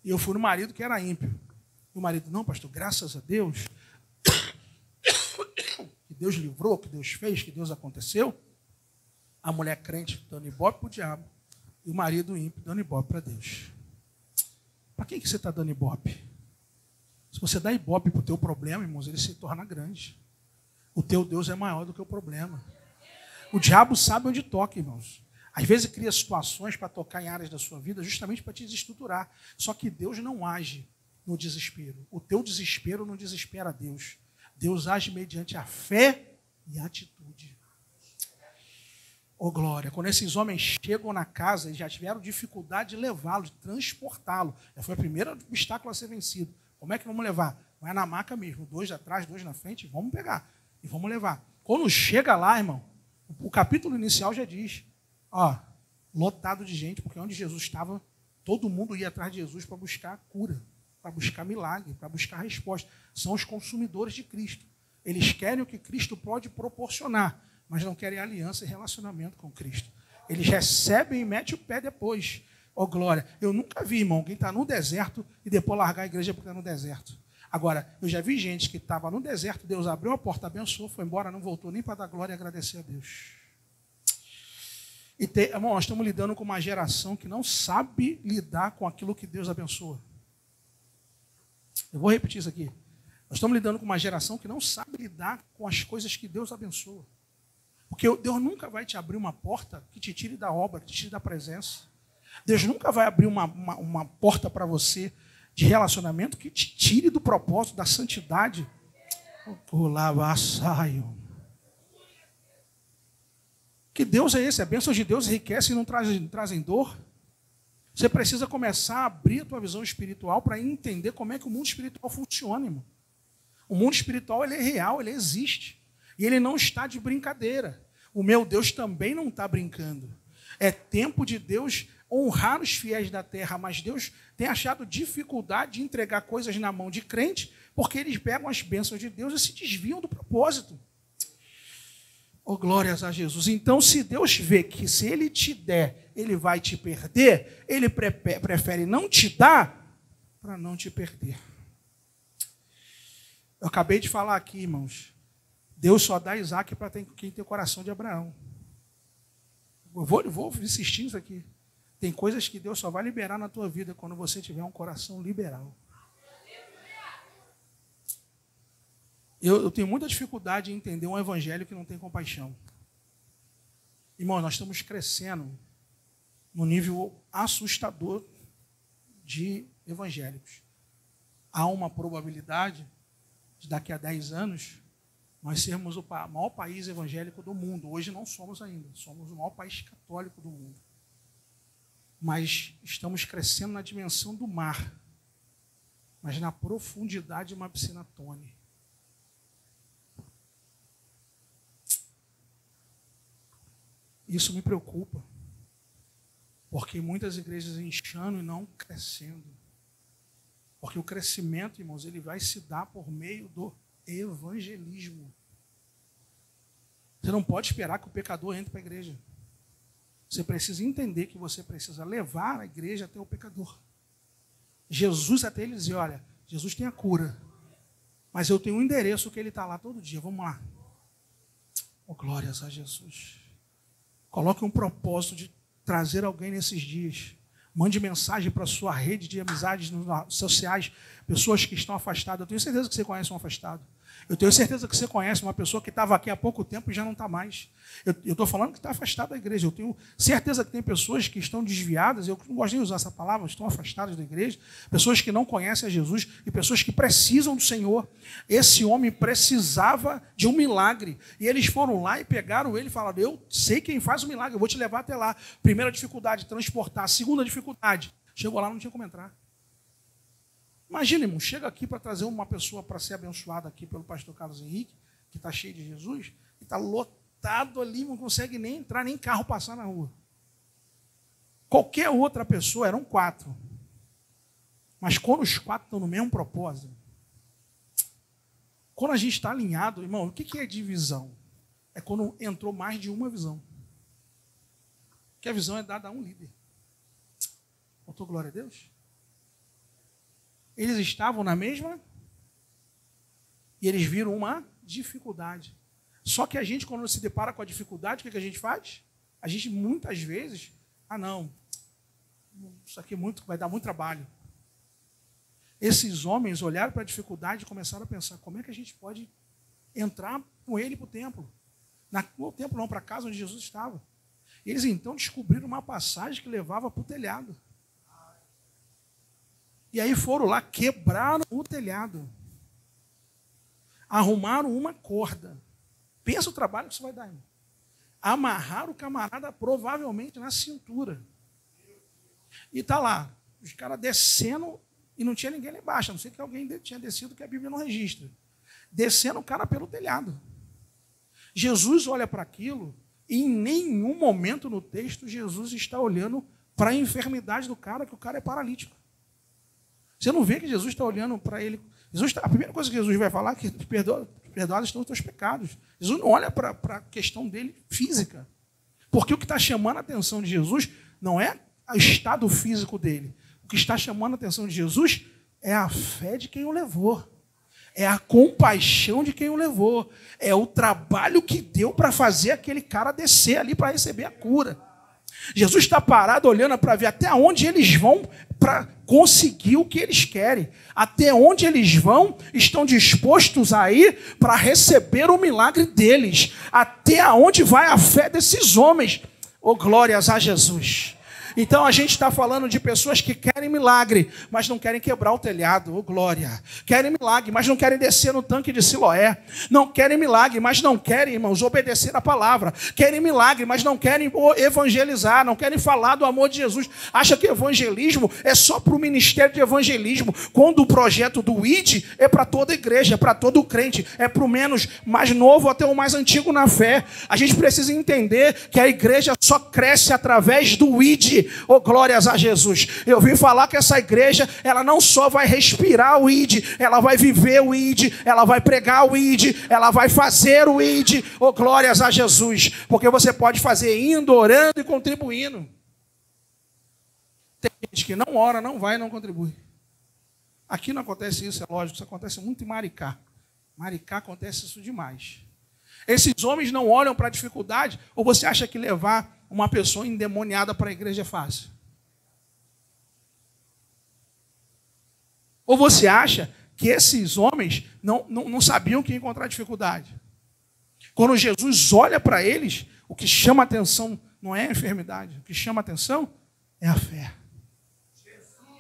E eu fui no marido que era ímpio. E o marido, não, pastor, graças a Deus, que Deus livrou, que Deus fez, que Deus aconteceu. A mulher crente dando ibope para o diabo e o marido ímpio dando ibope para Deus. Para quem que você está dando ibope? Se você dá ibope para o teu problema, irmãos, ele se torna grande. O teu Deus é maior do que o problema. O diabo sabe onde toca, irmãos. Às vezes cria situações para tocar em áreas da sua vida justamente para te desestruturar. Só que Deus não age no desespero. O teu desespero não desespera Deus. Deus age mediante a fé e a atitude. Oh, glória. Quando esses homens chegam na casa, eles já tiveram dificuldade de levá-lo, de transportá-lo. Foi o primeiro obstáculo a ser vencido. Como é que vamos levar? Vai na maca mesmo, 2 atrás, 2 na frente, vamos pegar e vamos levar. Quando chega lá, irmão, o capítulo inicial já diz, lotado de gente, porque onde Jesus estava, todo mundo ia atrás de Jesus para buscar cura, para buscar milagre, para buscar resposta. São os consumidores de Cristo. Eles querem o que Cristo pode proporcionar, mas não querem aliança e relacionamento com Cristo. Eles recebem e metem o pé depois. Oh, glória. Eu nunca vi, irmão, alguém estar no deserto e depois largar a igreja porque está no deserto. Agora, eu já vi gente que estava no deserto, Deus abriu a porta, abençoou, foi embora, não voltou nem para dar glória e agradecer a Deus. Irmão, nós estamos lidando com uma geração que não sabe lidar com aquilo que Deus abençoa. Eu vou repetir isso aqui. Nós estamos lidando com uma geração que não sabe lidar com as coisas que Deus abençoa. Porque Deus nunca vai te abrir uma porta que te tire da obra, que te tire da presença. Deus nunca vai abrir uma porta para você de relacionamento que te tire do propósito, da santidade. Que Deus é esse? A bênção de Deus enriquece e não trazem dor. Você precisa começar a abrir a tua visão espiritual para entender como é que o mundo espiritual funciona, irmão. O mundo espiritual ele é real, ele existe. E ele não está de brincadeira. O meu Deus também não está brincando. É tempo de Deus honrar os fiéis da terra, mas Deus tem achado dificuldade de entregar coisas na mão de crente, porque eles pegam as bênçãos de Deus e se desviam do propósito. Oh, glórias a Jesus. Então, se Deus vê que se Ele te der, Ele vai te perder, Ele prefere não te dar para não te perder. Eu acabei de falar aqui, irmãos, Deus só dá Isaac para quem tem o coração de Abraão. Eu vou insistir nisso aqui. Tem coisas que Deus só vai liberar na tua vida quando você tiver um coração liberal. Eu tenho muita dificuldade em entender um evangelho que não tem compaixão. Irmão, nós estamos crescendo num nível assustador de evangélicos. Há uma probabilidade de daqui a 10 anos nós sermos o maior país evangélico do mundo. Hoje não somos ainda, somos o maior país católico do mundo. mas estamos crescendo na dimensão do mar, mas na profundidade de uma piscina tônica. Isso me preocupa, porque muitas igrejas inchando e não crescendo. Porque o crescimento, irmãos, ele vai se dar por meio do evangelismo. Você não pode esperar que o pecador entre para a igreja. Você precisa entender que você precisa levar a igreja até o pecador. Jesus até ele dizia, olha, Jesus tem a cura, mas eu tenho um endereço que ele está lá todo dia, vamos lá. Oh, glórias a Jesus. Coloque um propósito de trazer alguém nesses dias. Mande mensagem para a sua rede de amizades sociais, pessoas que estão afastadas. Eu tenho certeza que você conhece um afastado. Eu tenho certeza que você conhece uma pessoa que estava aqui há pouco tempo e já não está mais. Eu estou falando que está afastado da igreja. Eu tenho certeza que tem pessoas que estão desviadas, eu não gosto nem de usar essa palavra, estão afastadas da igreja, pessoas que não conhecem a Jesus e pessoas que precisam do Senhor. Esse homem precisava de um milagre. E eles foram lá e pegaram ele e falaram, eu sei quem faz o milagre, eu vou te levar até lá. Primeira dificuldade, transportar. Segunda dificuldade, chegou lá, não tinha como entrar. Imagina, irmão, chega aqui para trazer uma pessoa para ser abençoada aqui pelo pastor Carlos Henrique, que está cheio de Jesus, e está lotado ali, não consegue nem entrar, nem carro passar na rua. Qualquer outra pessoa, eram 4. Mas quando os 4 estão no mesmo propósito, quando a gente está alinhado, irmão, o que é divisão? É quando entrou mais de uma visão. Que a visão é dada a um líder. Botou glória a Deus? Eles estavam na mesma e eles viram uma dificuldade. Só que a gente, quando se depara com a dificuldade, o que a gente faz? A gente, muitas vezes, não, isso aqui vai dar muito trabalho. Esses homens olharam para a dificuldade e começaram a pensar, como é que a gente pode entrar com ele para o templo? No templo não, para a casa onde Jesus estava. Eles então descobriram uma passagem que levava para o telhado. E aí foram lá, quebraram o telhado. Arrumaram uma corda. Pensa o trabalho que isso vai dar, irmão. Amarraram o camarada provavelmente na cintura. E está lá, os caras descendo e não tinha ninguém lá embaixo. A não ser que alguém tinha descido que a Bíblia não registra. Descendo o cara pelo telhado. Jesus olha para aquilo e em nenhum momento no texto Jesus está olhando para a enfermidade do cara, que o cara é paralítico. Você não vê que Jesus está olhando para ele. A primeira coisa que Jesus vai falar é que perdoados estão os teus pecados. Jesus não olha para a questão dele física. Porque o que está chamando a atenção de Jesus não é o estado físico dele. O que está chamando a atenção de Jesus é a fé de quem o levou. É a compaixão de quem o levou. É o trabalho que deu para fazer aquele cara descer ali para receber a cura. Jesus está parado olhando para ver até onde eles vão para conseguir o que eles querem. Até onde eles vão, estão dispostos a ir para receber o milagre deles. Até onde vai a fé desses homens. Oh, glórias a Jesus. Então a gente está falando de pessoas que querem milagre, mas não querem quebrar o telhado, oh glória. Querem milagre, mas não querem descer no tanque de Siloé. Não querem milagre, mas não querem, irmãos, obedecer a palavra. Querem milagre, mas não querem evangelizar, não querem falar do amor de Jesus. Acha que evangelismo é só para o ministério de evangelismo, quando o projeto do ID é para toda a igreja, é para todo crente, é para o menos mais novo até o mais antigo na fé. A gente precisa entender que a igreja só cresce através do ID. Oh, glórias a Jesus. Eu vim falar que essa igreja, ela não só vai respirar o ID, ela vai viver o ID, ela vai pregar o ID, ela vai fazer o ID. Oh, glórias a Jesus. Porque você pode fazer indo, orando e contribuindo. Tem gente que não ora, não vai e não contribui. Aqui não acontece isso, é lógico, isso acontece muito em Maricá. Maricá acontece isso demais. Esses homens não olham para a dificuldade, ou você acha que levar uma pessoa endemoniada para a igreja é fácil? Ou você acha que esses homens não sabiam que ia encontrar dificuldade? Quando Jesus olha para eles, o que chama a atenção não é a enfermidade, o que chama a atenção é a fé.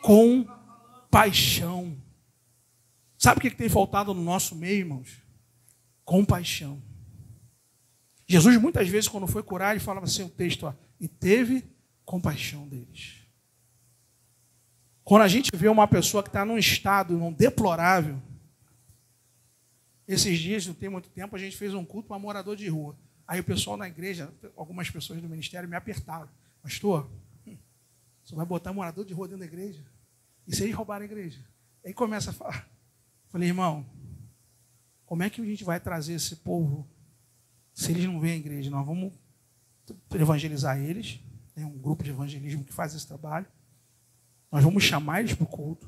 Com paixão. Sabe o que tem faltado no nosso meio, irmãos? Compaixão. Jesus, muitas vezes, quando foi curar, ele falava assim, o texto, e teve compaixão deles. Quando a gente vê uma pessoa que está num estado deplorável, esses dias, não tem muito tempo, a gente fez um culto para morador de rua. Aí o pessoal na igreja, algumas pessoas do ministério me apertaram. Pastor, você vai botar morador de rua dentro da igreja? E se eles roubarem a igreja? Aí começa a falar. Falei, irmão, como é que a gente vai trazer esse povo se eles não vêm à igreja? Nós vamos evangelizar eles. Tem um grupo de evangelismo que faz esse trabalho. Nós vamos chamar eles para o culto.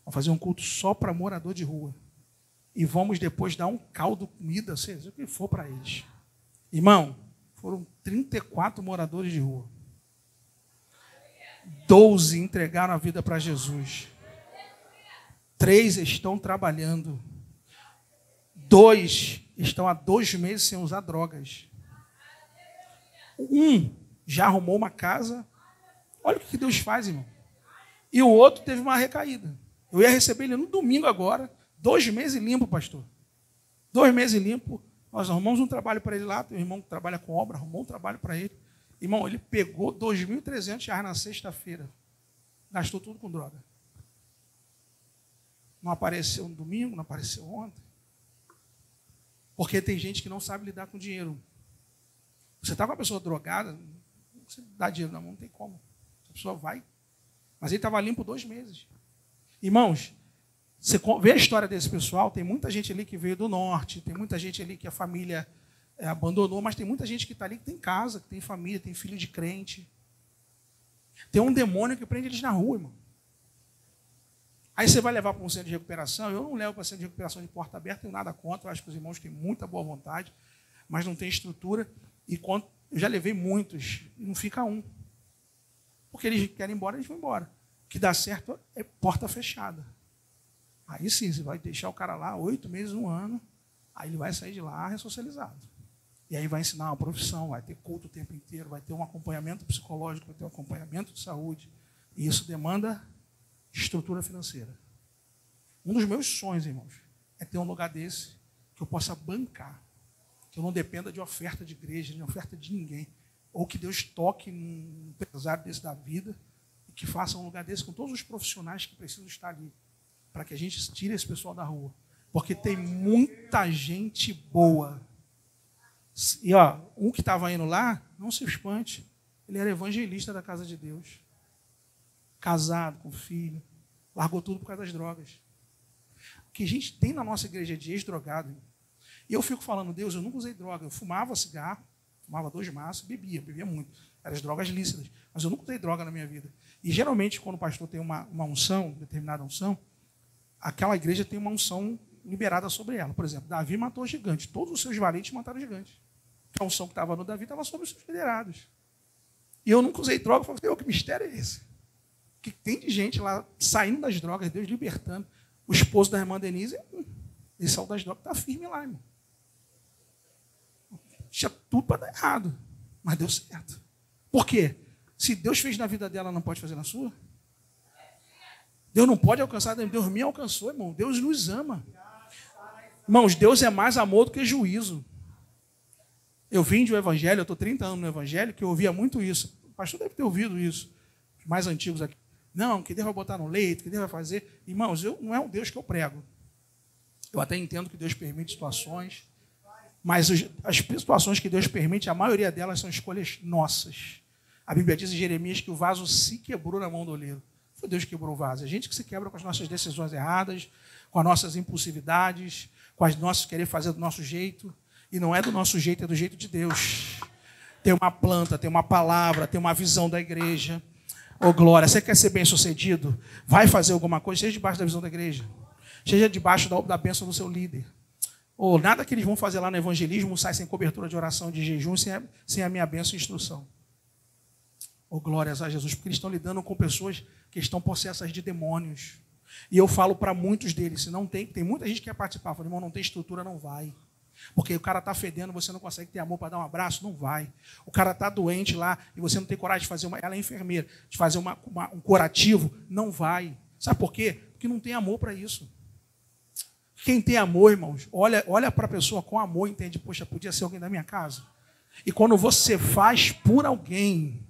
Vamos fazer um culto só para morador de rua. E vamos depois dar um caldo, comida, seja o que for para eles. Irmão, foram 34 moradores de rua. 12 entregaram a vida para Jesus. 3 estão trabalhando. 2 estão há 2 meses sem usar drogas. 1 já arrumou uma casa. Olha o que Deus faz, irmão. E o outro teve uma recaída. Eu ia receber ele no domingo agora. 2 meses limpo, pastor. 2 meses limpo. Nós arrumamos um trabalho para ele lá. Tem um irmão que trabalha com obra, arrumou um trabalho para ele. Irmão, ele pegou R$2.300 na sexta-feira. Gastou tudo com droga. Não apareceu no domingo, não apareceu ontem. Porque tem gente que não sabe lidar com dinheiro. Você está com uma pessoa drogada, você dá dinheiro na mão, não tem como. A pessoa vai. Mas ele estava limpo 2 meses. Irmãos, você vê a história desse pessoal, tem muita gente ali que veio do norte, tem muita gente ali que a família abandonou, mas tem muita gente que está ali que tem casa, que tem família, tem filho de crente. Tem um demônio que prende eles na rua, irmão. Aí você vai levar para um centro de recuperação. Eu não levo para centro de recuperação de porta aberta, tenho nada contra. Eu acho que os irmãos têm muita boa vontade, mas não tem estrutura. E eu já levei muitos, e não fica um. Porque eles querem ir embora, eles vão embora. O que dá certo é porta fechada. Aí sim, você vai deixar o cara lá 8 meses, 1 ano, aí ele vai sair de lá ressocializado. E aí vai ensinar uma profissão, vai ter culto o tempo inteiro, vai ter um acompanhamento psicológico, vai ter um acompanhamento de saúde. E isso demanda estrutura financeira. Um dos meus sonhos, irmãos, é ter um lugar desse que eu possa bancar, que eu não dependa de oferta de igreja, de oferta de ninguém, ou que Deus toque num empresário desse da vida e que faça um lugar desse com todos os profissionais que precisam estar ali, para que a gente tire esse pessoal da rua. Porque tem muita gente boa. E um que estava indo lá, não se espante, ele era evangelista da casa de Deus. Casado, com filho, largou tudo por causa das drogas. O que a gente tem na nossa igreja de ex-drogado. E eu fico falando, Deus, eu nunca usei droga. Eu fumava cigarro, fumava 2 maços, bebia muito. Eram as drogas lícitas. Mas eu nunca usei droga na minha vida. E geralmente, quando o pastor tem uma unção, determinada unção, aquela igreja tem uma unção liberada sobre ela. Por exemplo, Davi matou gigante. Todos os seus valentes mataram gigante. A unção que estava no Davi estava sobre os seus liderados. E eu nunca usei droga. Eu falei, que mistério é esse? Que tem de gente lá saindo das drogas, Deus libertando. O esposo da irmã Denise, ele saiu das drogas, está firme lá, irmão. Tinha tudo para dar errado, mas deu certo. Por quê? Se Deus fez na vida dela, não pode fazer na sua? Deus não pode alcançar, Deus me alcançou, irmão. Deus nos ama. Irmãos, Deus é mais amor do que juízo. Eu vim do evangelho, eu estou 30 anos no evangelho, que eu ouvia muito isso. O pastor deve ter ouvido isso. Os mais antigos aqui. Não, que Deus vai botar no leito, que Deus vai fazer. Irmãos, não é o Deus que eu prego. Eu até entendo que Deus permite situações, mas as situações que Deus permite, a maioria delas são escolhas nossas. A Bíblia diz em Jeremias que o vaso se quebrou na mão do oleiro. Foi Deus que quebrou o vaso. A gente que se quebra com as nossas decisões erradas, com as nossas impulsividades, com as nossas querer fazer do nosso jeito. E não é do nosso jeito, é do jeito de Deus. Tem uma planta, tem uma palavra, tem uma visão da igreja. Ô, glória, você quer ser bem-sucedido? Vai fazer alguma coisa, seja debaixo da visão da igreja. Seja debaixo da bênção do seu líder. Ou nada que eles vão fazer lá no evangelismo sai sem cobertura de oração, de jejum, sem a minha bênção e instrução. Ô, glórias a Jesus, porque eles estão lidando com pessoas que estão possessas de demônios. E eu falo para muitos deles, se não tem muita gente que quer participar. Eu falo, irmão, não tem estrutura, não vai. Porque o cara está fedendo, você não consegue ter amor para dar um abraço, não vai. O cara está doente lá e você não tem coragem de fazer ela é enfermeira, de fazer um curativo, não vai. Sabe por quê? Porque não tem amor para isso. Quem tem amor, irmãos, olha para a pessoa com amor e entende, poxa, podia ser alguém da minha casa. E quando você faz por alguém,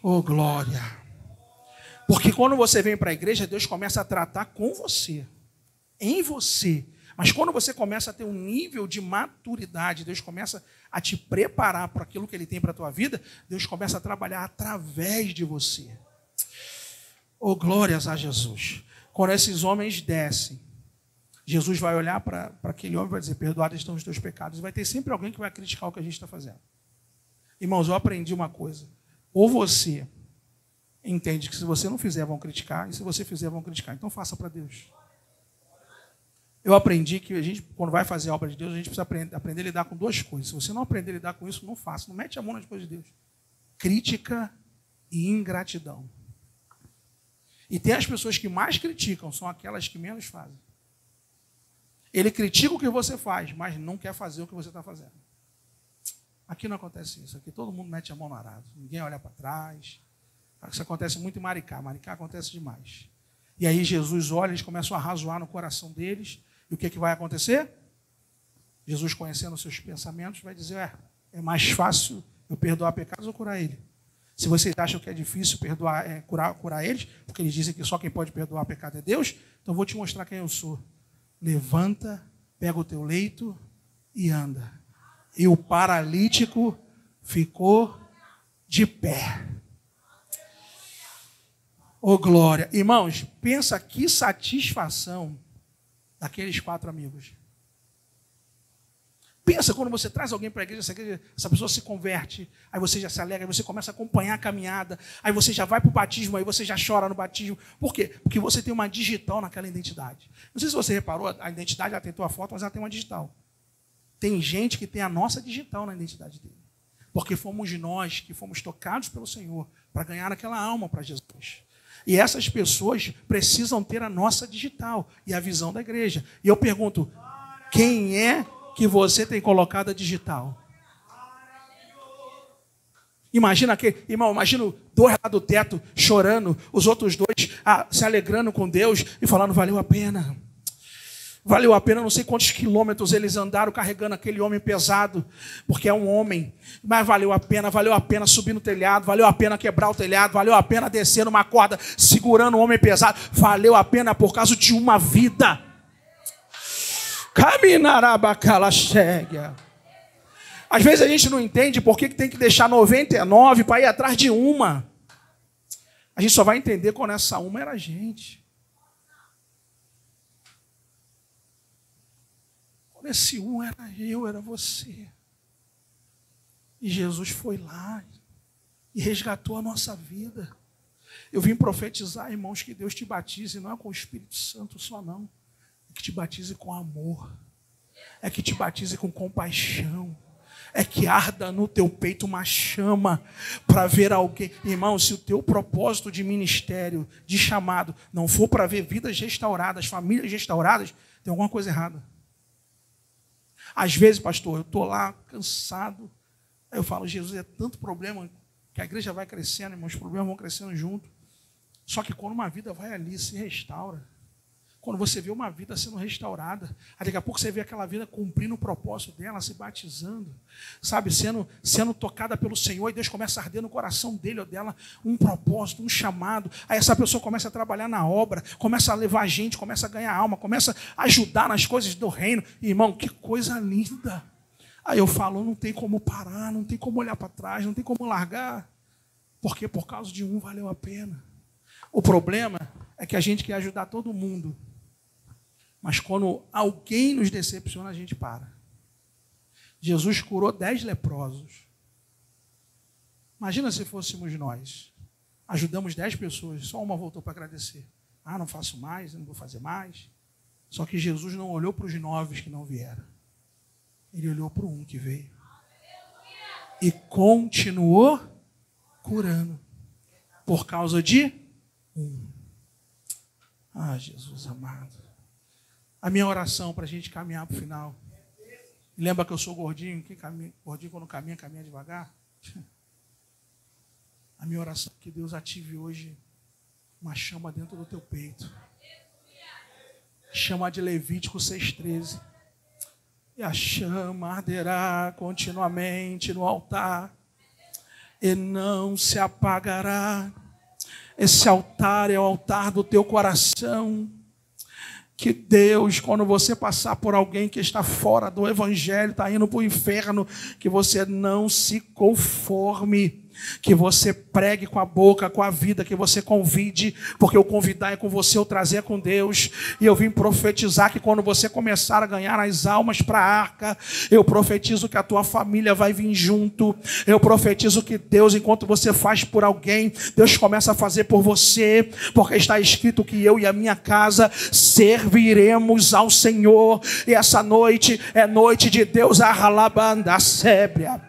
oh glória, Porque quando você vem para a igreja, Deus começa a tratar com você, em você. Mas quando você começa a ter um nível de maturidade, Deus começa a te preparar para aquilo que Ele tem para a tua vida, Deus começa a trabalhar através de você. Oh, glórias a Jesus. Quando esses homens descem, Jesus vai olhar para aquele homem e vai dizer, perdoados estão os teus pecados. E vai ter sempre alguém que vai criticar o que a gente está fazendo. Irmãos, eu aprendi uma coisa. Ou você entende que se você não fizer, vão criticar, e se você fizer, vão criticar. Então faça para Deus. Eu aprendi que a gente, quando vai fazer a obra de Deus, a gente precisa aprender a lidar com duas coisas. Se você não aprender a lidar com isso, não faça. Não mete a mão nas coisas de Deus. Crítica e ingratidão. E tem as pessoas que mais criticam, são aquelas que menos fazem. Ele critica o que você faz, mas não quer fazer o que você está fazendo. Aqui não acontece isso. Aqui todo mundo mete a mão no arado. Ninguém olha para trás. Isso acontece muito em Maricá. Maricá acontece demais. E aí Jesus olha, eles começam a razoar no coração deles. E o que vai acontecer? Jesus, conhecendo os seus pensamentos, vai dizer, é mais fácil eu perdoar pecados ou curar ele. Se vocês acham que é difícil curar eles, porque eles dizem que só quem pode perdoar pecado é Deus, então eu vou te mostrar quem eu sou. Levanta, pega o teu leito e anda. E o paralítico ficou de pé. Oh, glória. Irmãos, pensa que satisfação daqueles 4 amigos. Pensa quando você traz alguém para a igreja, essa pessoa se converte, aí você já se alegra, aí você começa a acompanhar a caminhada, aí você já vai para o batismo, aí você já chora no batismo. Por quê? Porque você tem uma digital naquela identidade. Não sei se você reparou, a identidade, ela tem tua foto, mas ela tem uma digital. Tem gente que tem a nossa digital na identidade dele. Porque fomos nós que fomos tocados pelo Senhor para ganhar aquela alma para Jesus. E essas pessoas precisam ter a nossa digital e a visão da igreja. E eu pergunto, quem é que você tem colocado a digital? Imagina imagina 2 lá do teto chorando, os outros 2 se alegrando com Deus e falando, valeu a pena. Valeu a pena, não sei quantos quilômetros eles andaram carregando aquele homem pesado, porque é um homem, mas valeu a pena subir no telhado, valeu a pena quebrar o telhado, valeu a pena descer numa corda, segurando um homem pesado, valeu a pena por causa de uma vida. Caminarabacalaxégia. Às vezes a gente não entende por que tem que deixar 99 para ir atrás de uma. A gente só vai entender quando essa uma era a gente. Quando esse um era eu, era você. E Jesus foi lá e resgatou a nossa vida. Eu vim profetizar, irmãos, que Deus te batize, não é com o Espírito Santo só não. É que te batize com amor. É que te batize com compaixão. É que arda no teu peito uma chama para ver alguém. Irmão, se o teu propósito de ministério, de chamado, não for para ver vidas restauradas, famílias restauradas, tem alguma coisa errada. Às vezes, pastor, eu estou lá cansado. Aí eu falo, Jesus, é tanto problema que a igreja vai crescendo, irmãos, os problemas vão crescendo junto. Só que quando uma vida vai ali, se restaura. Quando você vê uma vida sendo restaurada, aí daqui a pouco você vê aquela vida cumprindo o propósito dela, se batizando, sabe, sendo tocada pelo Senhor, e Deus começa a arder no coração dele ou dela um propósito, um chamado. Aí essa pessoa começa a trabalhar na obra, começa a levar gente, começa a ganhar alma, começa a ajudar nas coisas do reino. E, irmão, que coisa linda. Aí eu falo, não tem como parar, não tem como olhar para trás, não tem como largar, porque por causa de um valeu a pena. O problema é que a gente quer ajudar todo mundo, mas quando alguém nos decepciona, a gente para. Jesus curou 10 leprosos. Imagina se fôssemos nós. Ajudamos 10 pessoas, só uma voltou para agradecer. Ah, não faço mais, não vou fazer mais. Só que Jesus não olhou para os 9 que não vieram. Ele olhou para o 1 que veio. E continuou curando. Por causa de 1. Ah, Jesus amado. A minha oração para a gente caminhar para o final. Lembra que eu sou gordinho? Gordinho quando caminha devagar. A minha oração é que Deus ative hoje uma chama dentro do teu peito. Chama de Levítico 6,13. E a chama arderá continuamente no altar. E não se apagará. Esse altar é o altar do teu coração. Que Deus, quando você passar por alguém que está fora do evangelho, está indo para o inferno, que você não se conforme, que você pregue com a boca, com a vida, que você convide, porque o convidar é com você, o trazer é com Deus. E eu vim profetizar que quando você começar a ganhar as almas para a arca, eu profetizo que a tua família vai vir junto. Eu profetizo que Deus, enquanto você faz por alguém, Deus começa a fazer por você, porque está escrito que eu e a minha casa serviremos ao Senhor. E essa noite é noite de Deus, arralabanda sébria.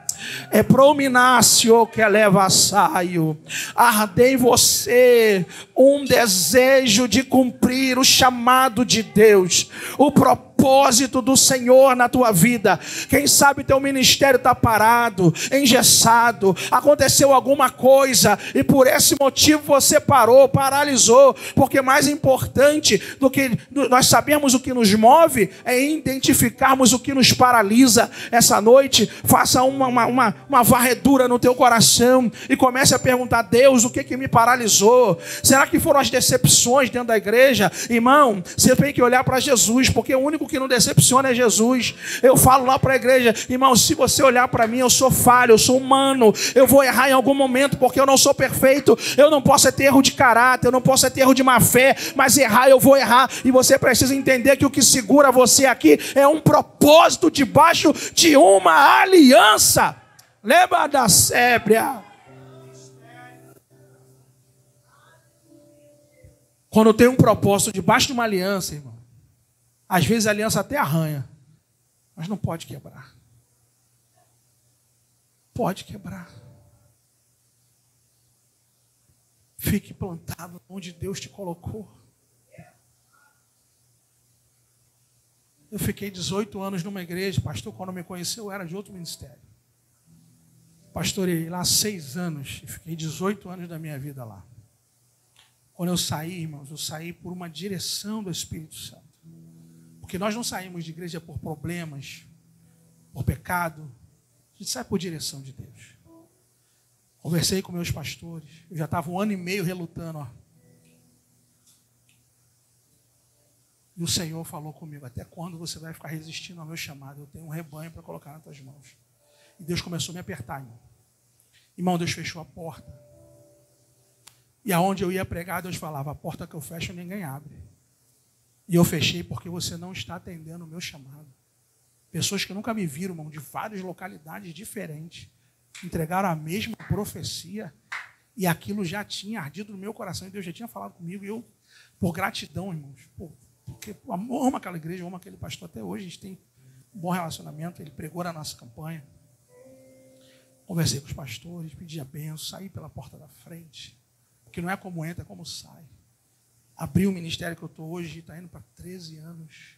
É prominácio que eleva a saio. Arde em você um desejo de cumprir o chamado de Deus, o propósito do Senhor na tua vida. Quem sabe teu ministério está parado, engessado, aconteceu alguma coisa e por esse motivo você parou, paralisou, porque mais importante do que nós sabermos o que nos move é identificarmos o que nos paralisa. Essa noite faça uma varredura no teu coração e comece a perguntar: Deus, o que me paralisou? Será que foram as decepções dentro da igreja? Irmão, você tem que olhar para Jesus, porque o único que não decepciona é Jesus. Eu falo lá para a igreja: irmão, se você olhar para mim, eu sou falho, eu sou humano, eu vou errar em algum momento, porque eu não sou perfeito, eu não posso ter erro de caráter, eu não posso ter erro de má fé, mas errar eu vou errar, e você precisa entender que o que segura você aqui é um propósito debaixo de uma aliança. Lembra da sébria? Quando tem um propósito debaixo de uma aliança, irmão, às vezes a aliança até arranha, mas não pode quebrar. Pode quebrar. Fique plantado onde Deus te colocou. Eu fiquei 18 anos numa igreja, pastor, quando me conheceu, eu era de outro ministério. Pastorei lá 6 anos e fiquei 18 anos da minha vida lá. Quando eu saí, irmãos, eu saí por uma direção do Espírito Santo. Porque nós não saímos de igreja por problemas, por pecado. A gente sai por direção de Deus. Conversei com meus pastores. Eu já estava 1 ano e meio relutando. E o Senhor falou comigo: até quando você vai ficar resistindo ao meu chamado? Eu tenho um rebanho para colocar nas tuas mãos. E Deus começou a me apertar, irmão. Irmão, Deus fechou a porta. E aonde eu ia pregar, Deus falava: a porta que eu fecho, ninguém abre. E eu fechei porque você não está atendendo o meu chamado. Pessoas que nunca me viram, irmão, de várias localidades diferentes, entregaram a mesma profecia, e aquilo já tinha ardido no meu coração, e Deus já tinha falado comigo, e eu, por gratidão, irmãos, porque eu amo aquela igreja, eu amo aquele pastor até hoje, a gente tem um bom relacionamento, ele pregou na nossa campanha. Conversei com os pastores, pedi a bênção, saí pela porta da frente, porque não é como entra, é como sai. Abri o ministério que eu estou hoje, está indo para 13 anos.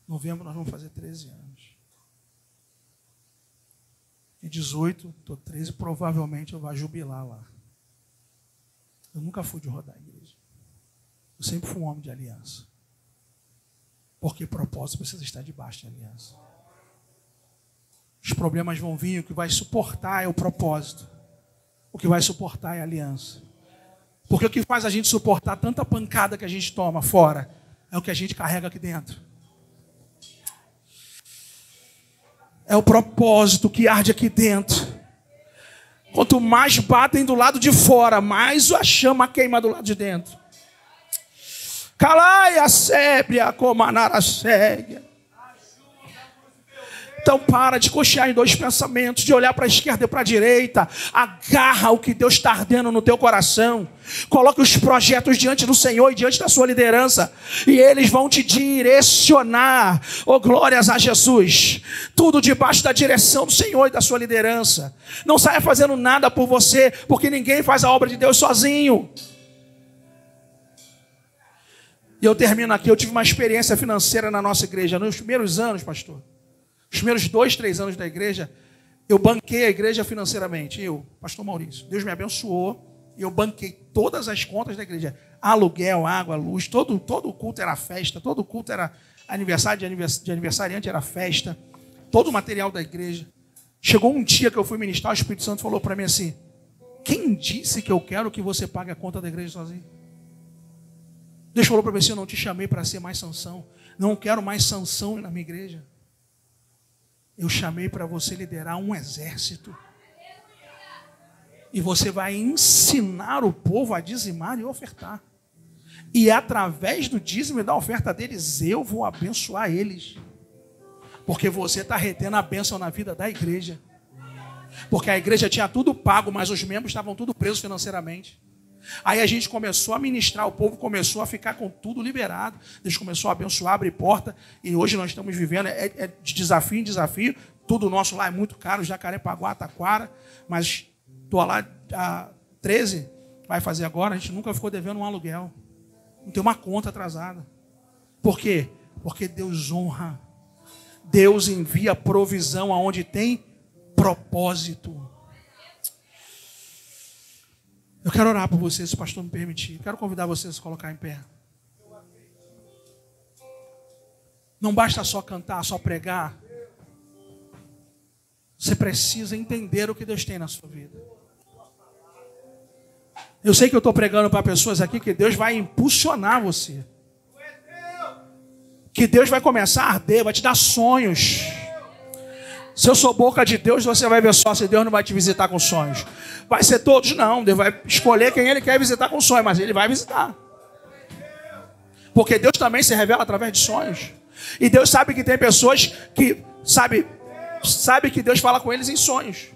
Novembro nós vamos fazer 13 anos. Em 18, estou 13, provavelmente eu vou jubilar lá. Eu nunca fui de rodar a igreja. Eu sempre fui um homem de aliança. Porque propósito precisa estar debaixo de aliança. Os problemas vão vir, o que vai suportar é o propósito. O que vai suportar é a aliança. Porque o que faz a gente suportar tanta pancada que a gente toma fora é o que a gente carrega aqui dentro. É o propósito que arde aqui dentro. Quanto mais batem do lado de fora, mais a chama queima do lado de dentro. Calai a sébria, comanara séria. Então para de cochear em dois pensamentos, de olhar para a esquerda e para a direita. Agarra o que Deus está ardendo no teu coração. Coloque os projetos diante do Senhor e diante da sua liderança. E eles vão te direcionar. Oh, glórias a Jesus. Tudo debaixo da direção do Senhor e da sua liderança. Não saia fazendo nada por você, porque ninguém faz a obra de Deus sozinho. E eu termino aqui. Eu tive uma experiência financeira na nossa igreja. Nos primeiros anos, pastor, os primeiros 2, 3 anos da igreja, eu banquei a igreja financeiramente. Eu, pastor Maurício, Deus me abençoou e eu banquei todas as contas da igreja. Aluguel, água, luz, todo culto era festa, todo culto era aniversário de aniversariante, era festa, todo o material da igreja. Chegou um dia que eu fui ministrar, o Espírito Santo falou para mim assim: quem disse que eu quero que você pague a conta da igreja sozinho? Deus falou para mim assim: eu não te chamei para ser mais Sansão. Não quero mais Sansão na minha igreja. Eu chamei para você liderar um exército. E você vai ensinar o povo a dizimar e ofertar. E através do dízimo e da oferta deles, eu vou abençoar eles. Porque você está retendo a bênção na vida da igreja. Porque a igreja tinha tudo pago, mas os membros estavam tudo presos financeiramente. Aí a gente começou a ministrar, o povo começou a ficar com tudo liberado. Deus começou a abençoar, abrir porta. E hoje nós estamos vivendo, de desafio em desafio. Tudo nosso lá é muito caro, Jacarepaguá, Taquara. Mas estou lá há 13, vai fazer agora, a gente nunca ficou devendo um aluguel. Não tem uma conta atrasada. Por quê? Porque Deus honra. Deus envia provisão aonde tem propósito. Eu quero orar por vocês, se o pastor me permitir. Quero convidar vocês a se colocar em pé. Não basta só cantar, só pregar. Você precisa entender o que Deus tem na sua vida. Eu sei que eu estou pregando para pessoas aqui que Deus vai impulsionar você. Que Deus vai começar a arder, vai te dar sonhos. Se eu sou boca de Deus, você vai ver só se Deus não vai te visitar com sonhos. Vai ser todos, não. Deus vai escolher quem Ele quer visitar com sonhos, mas Ele vai visitar. Porque Deus também se revela através de sonhos. E Deus sabe que tem pessoas que sabe que Deus fala com eles em sonhos.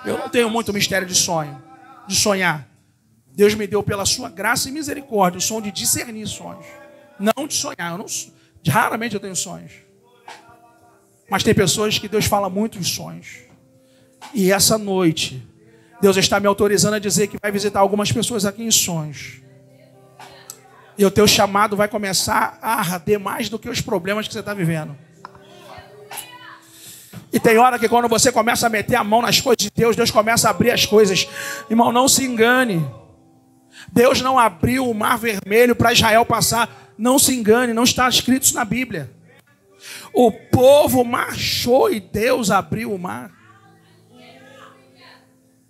Eu não tenho muito mistério de sonho, de sonhar. Deus me deu pela sua graça e misericórdia o som de discernir sonhos. Não de sonhar. Raramente eu tenho sonhos. Mas tem pessoas que Deus fala muito em sonhos. E essa noite, Deus está me autorizando a dizer que vai visitar algumas pessoas aqui em sonhos. E o teu chamado vai começar a arder mais do que os problemas que você está vivendo. E tem hora que quando você começa a meter a mão nas coisas de Deus, Deus começa a abrir as coisas. Irmão, não se engane. Deus não abriu o mar vermelho para Israel passar. Não se engane, não está escrito isso na Bíblia. O povo marchou e Deus abriu o mar.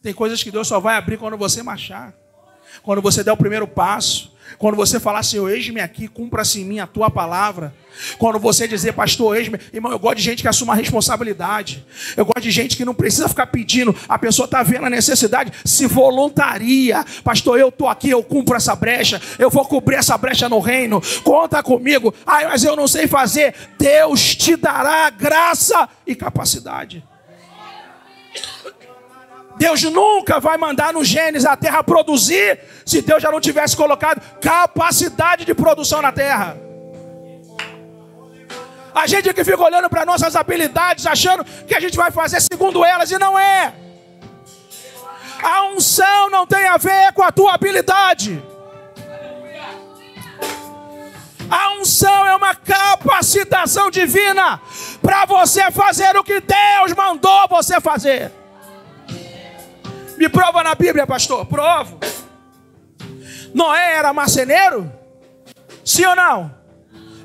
Tem coisas que Deus só vai abrir quando você marchar. Quando você der o primeiro passo. Quando você falar, Senhor, eis-me aqui, cumpra-se em mim a tua palavra. Quando você dizer, pastor, eis-me. Irmão, eu gosto de gente que assume a responsabilidade. Eu gosto de gente que não precisa ficar pedindo. A pessoa está vendo a necessidade, se voluntaria. Pastor, eu estou aqui, eu cumpro essa brecha. Eu vou cobrir essa brecha no reino. Conta comigo. Ai, mas eu não sei fazer. Deus te dará graça e capacidade. Deus nunca vai mandar no Gênesis a terra produzir se Deus já não tivesse colocado capacidade de produção na terra. A gente que fica olhando para nossas habilidades, achando que a gente vai fazer segundo elas, e não é. A unção não tem a ver com a tua habilidade. A unção é uma capacitação divina para você fazer o que Deus mandou você fazer. Me prova na Bíblia, pastor. Provo. Noé era marceneiro? Sim ou não?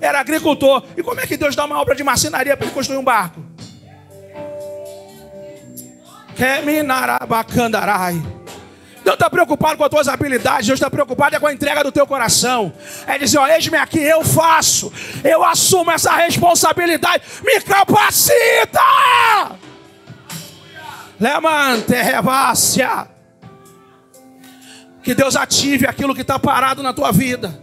Era agricultor. E como é que Deus dá uma obra de marcenaria para ele construir um barco? Deus está preocupado com as tuas habilidades. Deus está preocupado com a entrega do teu coração. É dizer, ó, eis-me aqui, eu faço. Eu assumo essa responsabilidade. Me capacita! Levante, revácia. Que Deus ative aquilo que está parado na tua vida.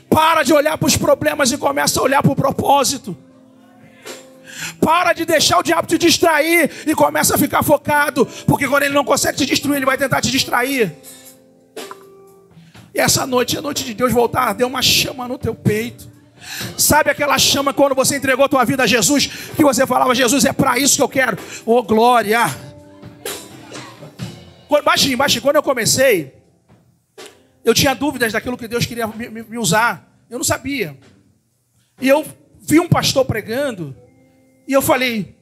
Para de olhar para os problemas e começa a olhar para o propósito. Para de deixar o diabo te distrair e começa a ficar focado. Porque quando ele não consegue te destruir, ele vai tentar te distrair. E essa noite é a noite de Deus voltar a arder uma chama no teu peito. Sabe aquela chama quando você entregou a tua vida a Jesus, que você falava, Jesus, é para isso que eu quero. Oh, glória. Baixinho, quando eu comecei, eu tinha dúvidas daquilo que Deus queria me usar. Eu não sabia. E eu vi um pastor pregando, e eu falei,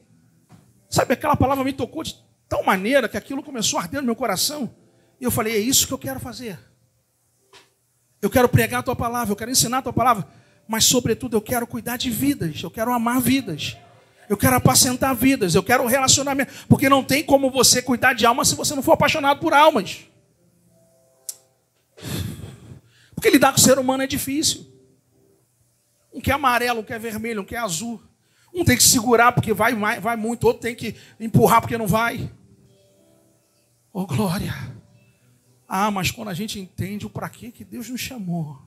sabe, aquela palavra me tocou de tal maneira que aquilo começou a arder no meu coração. E eu falei, é isso que eu quero fazer. Eu quero pregar a tua palavra, eu quero ensinar a tua palavra. Mas, sobretudo, eu quero cuidar de vidas. Eu quero amar vidas. Eu quero apacentar vidas, eu quero um relacionamento. Porque não tem como você cuidar de alma se você não for apaixonado por almas. Porque lidar com o ser humano é difícil. Um quer amarelo, um quer vermelho, um quer azul. Um tem que segurar porque vai muito, outro tem que empurrar porque não vai. Oh, glória. Ah, mas quando a gente entende o para quê que Deus nos chamou,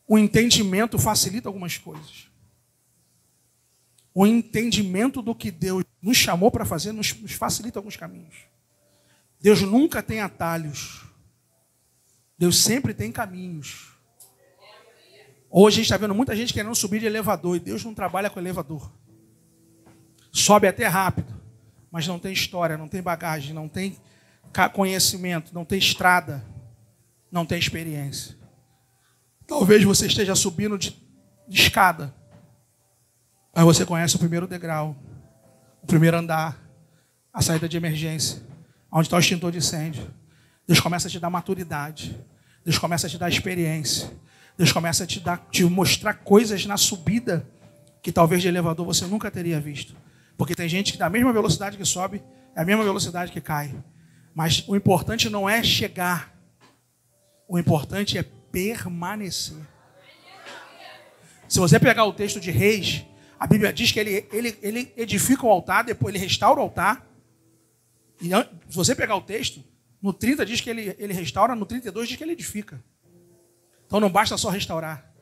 o entendimento facilita algumas coisas. O entendimento do que Deus nos chamou para fazer nos facilita alguns caminhos. Deus nunca tem atalhos. Deus sempre tem caminhos. Hoje a gente está vendo muita gente querendo subir de elevador, e Deus não trabalha com elevador. Sobe até rápido, mas não tem história, não tem bagagem, não tem conhecimento, não tem estrada, não tem experiência. Talvez você esteja subindo de escada, mas você conhece o primeiro degrau, o primeiro andar, a saída de emergência, onde está o extintor de incêndio. Deus começa a te dar maturidade, Deus começa a te dar experiência, Deus começa a te mostrar coisas na subida que talvez de elevador você nunca teria visto. Porque tem gente que da mesma velocidade que sobe, é a mesma velocidade que cai. Mas o importante não é chegar, o importante é permanecer. Se você pegar o texto de Reis, a Bíblia diz que ele edifica o altar, depois ele restaura o altar. E se você pegar o texto, no 30 diz que ele restaura, no 32 diz que ele edifica. Então não basta só restaurar.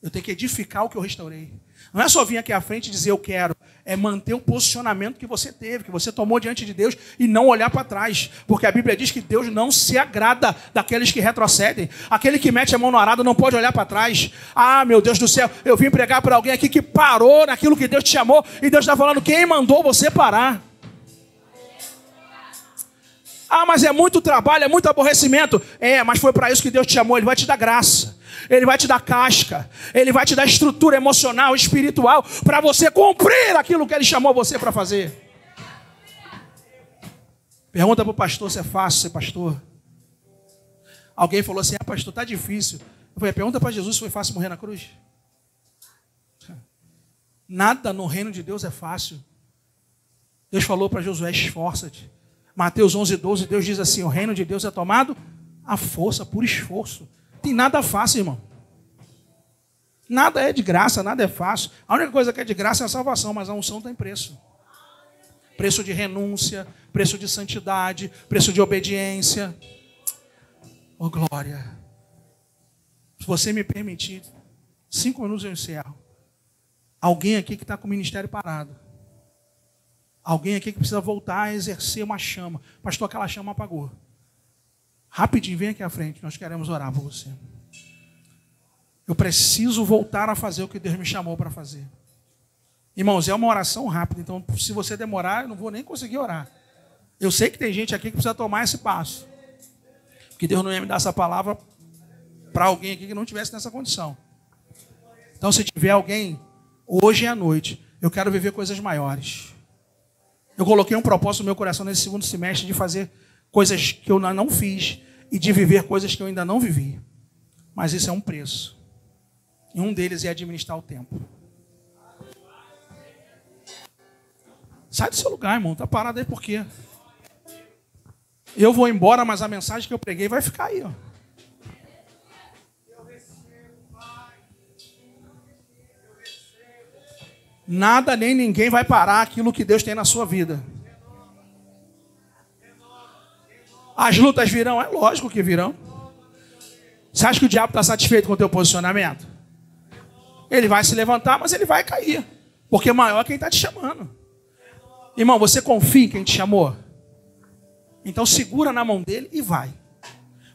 Eu tenho que edificar o que eu restaurei. Não é só vir aqui à frente e dizer eu quero. É manter o posicionamento que você teve, que você tomou diante de Deus e não olhar para trás. Porque a Bíblia diz que Deus não se agrada daqueles que retrocedem. Aquele que mete a mão no arado não pode olhar para trás. Ah, meu Deus do céu, eu vim pregar para alguém aqui que parou naquilo que Deus te chamou. E Deus está falando, quem mandou você parar? Ah, mas é muito trabalho, é muito aborrecimento. É, mas foi para isso que Deus te chamou. Ele vai te dar graça, Ele vai te dar casca, Ele vai te dar estrutura emocional, espiritual, para você cumprir aquilo que Ele chamou você para fazer. Pergunta para o pastor se é fácil ser pastor. Alguém falou assim, pastor, está difícil. Eu falei, pergunta para Jesus se foi fácil morrer na cruz. Nada no reino de Deus é fácil. Deus falou para Josué, esforça-te. Mateus 11:12, Deus diz assim, o reino de Deus é tomado à força, por esforço. Não tem nada fácil, irmão. Nada é de graça, nada é fácil. A única coisa que é de graça é a salvação, mas a unção tem preço. Preço de renúncia, preço de santidade, preço de obediência. Oh, glória. Se você me permitir, 5 minutos eu encerro. Alguém aqui que está com o ministério parado. Alguém aqui que precisa voltar a exercer uma chama. Pastor, aquela chama apagou. Rapidinho, vem aqui à frente. Nós queremos orar por você. Eu preciso voltar a fazer o que Deus me chamou para fazer. Irmãos, é uma oração rápida. Então, se você demorar, eu não vou nem conseguir orar. Eu sei que tem gente aqui que precisa tomar esse passo. Porque Deus não ia me dar essa palavra para alguém aqui que não estivesse nessa condição. Então, se tiver alguém, hoje à noite, eu quero viver coisas maiores. Eu coloquei um propósito no meu coração nesse segundo semestre de fazer coisas que eu não fiz e de viver coisas que eu ainda não vivi. Mas isso é um preço. E um deles é administrar o tempo. Sai do seu lugar, irmão. Está parado aí por quê? Eu vou embora, mas a mensagem que eu preguei vai ficar aí, ó. Nada nem ninguém vai parar aquilo que Deus tem na sua vida. As lutas virão? É lógico que virão. Você acha que o diabo está satisfeito com o teu posicionamento? Ele vai se levantar, mas ele vai cair. Porque maior é quem está te chamando. Irmão, você confia em quem te chamou? Então segura na mão dele e vai.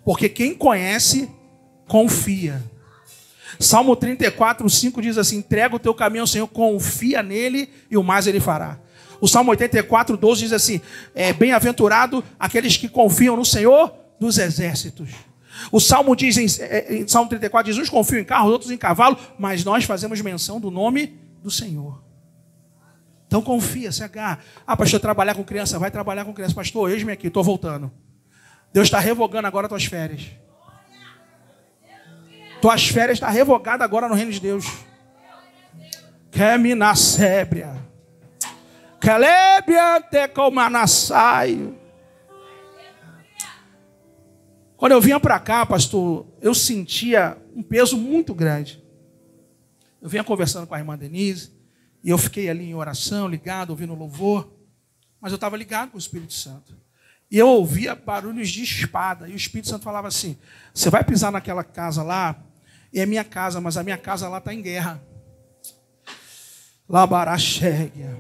Porque quem conhece, confia. Salmo 34:5 diz assim, entrega o teu caminho ao Senhor, confia nele e o mais ele fará. O Salmo 84:12 diz assim, bem-aventurado aqueles que confiam no Senhor dos exércitos. O Salmo diz, em Salmo 34 diz, uns confiam em carro, outros em cavalo, mas nós fazemos menção do nome do Senhor. Então confia, se agarra. Ah, pastor, trabalhar com criança, vai trabalhar com criança. Pastor, eis-me aqui, estou voltando. Deus está revogando agora tuas férias. Tuas férias estão revogadas agora no reino de Deus. Keminasébria. Kelebia Tecomanassaio. Quando eu vinha para cá, pastor, eu sentia um peso muito grande. Eu vinha conversando com a irmã Denise, e eu fiquei ali em oração, ligado, ouvindo louvor, mas eu estava ligado com o Espírito Santo. E eu ouvia barulhos de espada, e o Espírito Santo falava assim: você vai pisar naquela casa lá, e é minha casa, mas a minha casa lá está em guerra. Labaraxéguia.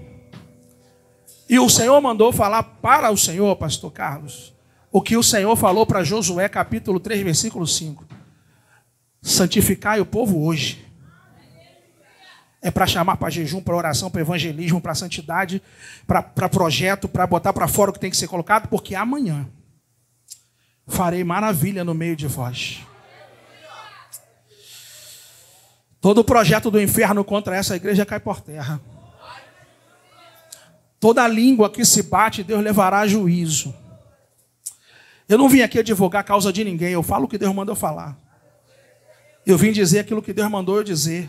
E o Senhor mandou falar para o Senhor, pastor Carlos, o que o Senhor falou para Josué, capítulo 3, versículo 5. Santificai o povo hoje. É para chamar para jejum, para oração, para evangelismo, para santidade, para projeto, para botar para fora o que tem que ser colocado, porque amanhã farei maravilha no meio de vós. Todo o projeto do inferno contra essa igreja cai por terra. Toda língua que se bate, Deus levará a juízo. Eu não vim aqui advogar a causa de ninguém, eu falo o que Deus mandou falar. Eu vim dizer aquilo que Deus mandou eu dizer,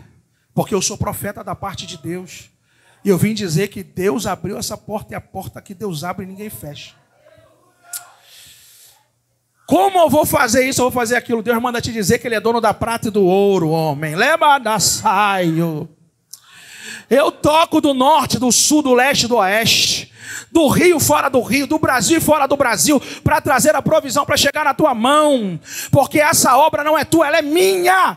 porque eu sou profeta da parte de Deus. E eu vim dizer que Deus abriu essa porta, e a porta que Deus abre ninguém fecha. Como eu vou fazer isso, eu vou fazer aquilo? Deus manda te dizer que Ele é dono da prata e do ouro, homem. Leva da saio. Eu toco do norte, do sul, do leste, do oeste, do rio, fora do rio, do Brasil e fora do Brasil, para trazer a provisão para chegar na tua mão, porque essa obra não é tua, ela é minha.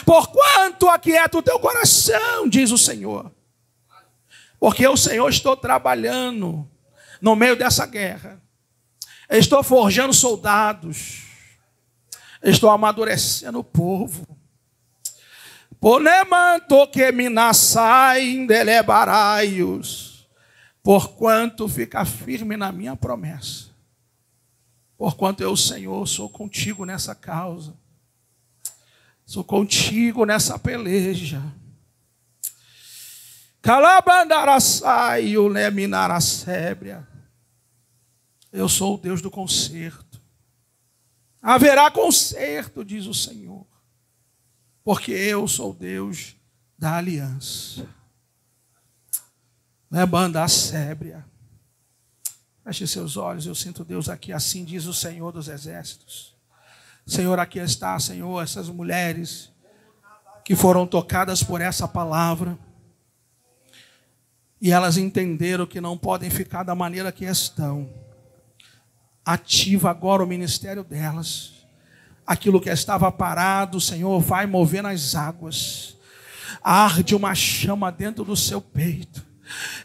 Porquanto aquieta o teu coração, diz o Senhor, porque eu, Senhor, estou trabalhando no meio dessa guerra, estou forjando soldados, estou amadurecendo o povo. Porquanto fica firme na minha promessa. Porquanto eu, Senhor, sou contigo nessa causa. Sou contigo nessa peleja. Eu sou o Deus do conserto. Haverá conserto, diz o Senhor. Porque eu sou Deus da aliança. Lebanda a sébria. Feche seus olhos, eu sinto Deus aqui, assim diz o Senhor dos exércitos. Senhor, aqui está, Senhor, essas mulheres que foram tocadas por essa palavra. E elas entenderam que não podem ficar da maneira que estão. Ativa agora o ministério delas. Aquilo que estava parado, Senhor, vai mover nas águas. Arde uma chama dentro do seu peito.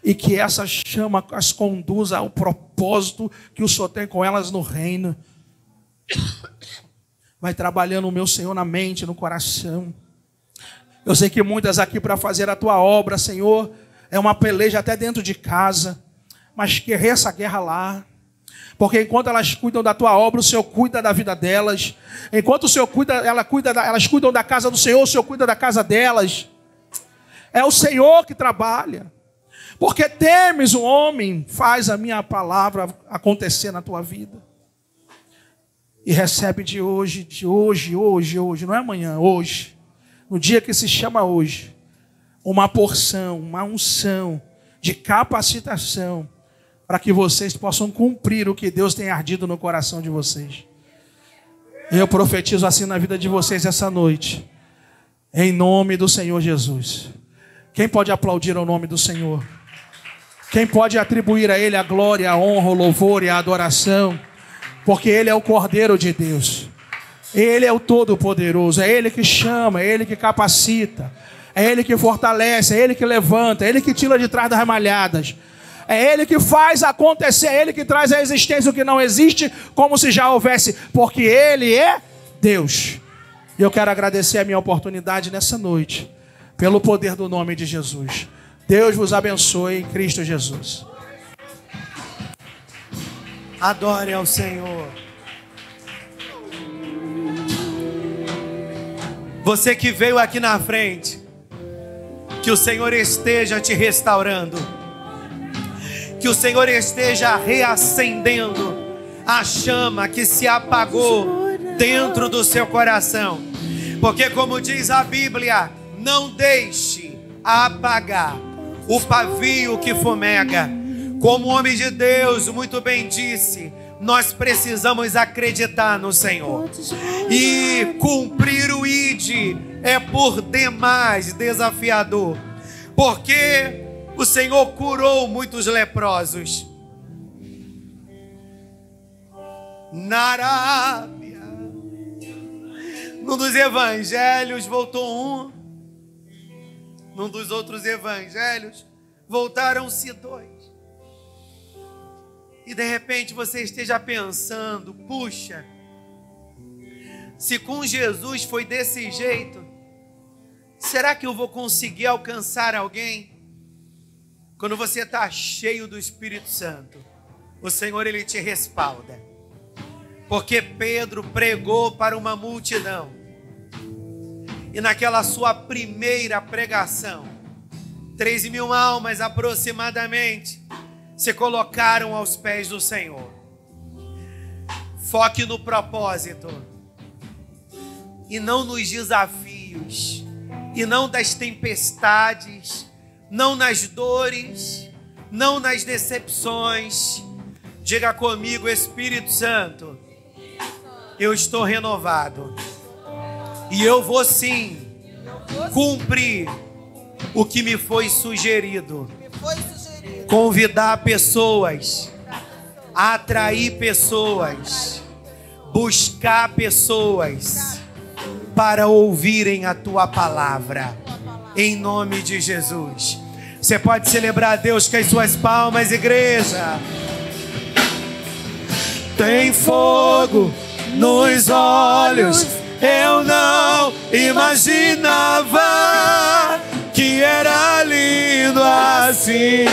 E que essa chama as conduza ao propósito que o Senhor tem com elas no reino. Vai trabalhando o meu Senhor na mente, no coração. Eu sei que muitas aqui para fazer a tua obra, Senhor, é uma peleja até dentro de casa. Mas guerreia essa guerra lá. Porque enquanto elas cuidam da tua obra, o Senhor cuida da vida delas. Enquanto o Senhor cuida, elas cuidam da casa do Senhor, o Senhor cuida da casa delas. É o Senhor que trabalha. Porque temes o homem, faz a minha palavra acontecer na tua vida. E recebe de hoje, não é amanhã, hoje. No dia que se chama hoje, uma porção, uma unção de capacitação, para que vocês possam cumprir o que Deus tem ardido no coração de vocês. Eu profetizo assim na vida de vocês essa noite, em nome do Senhor Jesus. Quem pode aplaudir ao nome do Senhor? Quem pode atribuir a Ele a glória, a honra, o louvor e a adoração? Porque Ele é o Cordeiro de Deus. Ele é o Todo-Poderoso. É Ele que chama, é Ele que capacita, é Ele que fortalece, é Ele que levanta, é Ele que tira de trás das malhadas. É Ele que faz acontecer, é Ele que traz à existência o que não existe, como se já houvesse, porque Ele é Deus. E eu quero agradecer a minha oportunidade nessa noite, pelo poder do nome de Jesus. Deus vos abençoe em Cristo Jesus. Adore ao Senhor. Você que veio aqui na frente, que o Senhor esteja te restaurando. Que o Senhor esteja reacendendo a chama que se apagou dentro do seu coração. Porque como diz a Bíblia, não deixe apagar o pavio que fumega. Como o homem de Deus muito bem disse, nós precisamos acreditar no Senhor. E cumprir o ID é por demais desafiador. Porque o Senhor curou muitos leprosos. Na Arábia, num dos evangelhos voltou um. Num dos outros evangelhos voltaram-se 2. E de repente você esteja pensando, puxa, se com Jesus foi desse jeito, será que eu vou conseguir alcançar alguém? Quando você está cheio do Espírito Santo, o Senhor, Ele te respalda. Porque Pedro pregou para uma multidão. E naquela sua primeira pregação, 13.000 almas aproximadamente se colocaram aos pés do Senhor. Foque no propósito e não nos desafios, e não das tempestades, não nas dores, não nas decepções. Diga comigo: Espírito Santo, eu estou renovado e eu vou sim cumprir o que me foi sugerido. Convidar pessoas, atrair pessoas, buscar pessoas para ouvirem a tua palavra, em nome de Jesus. Você pode celebrar a Deus com as suas palmas, igreja. Tem fogo nos olhos, eu não imaginava que era lindo assim,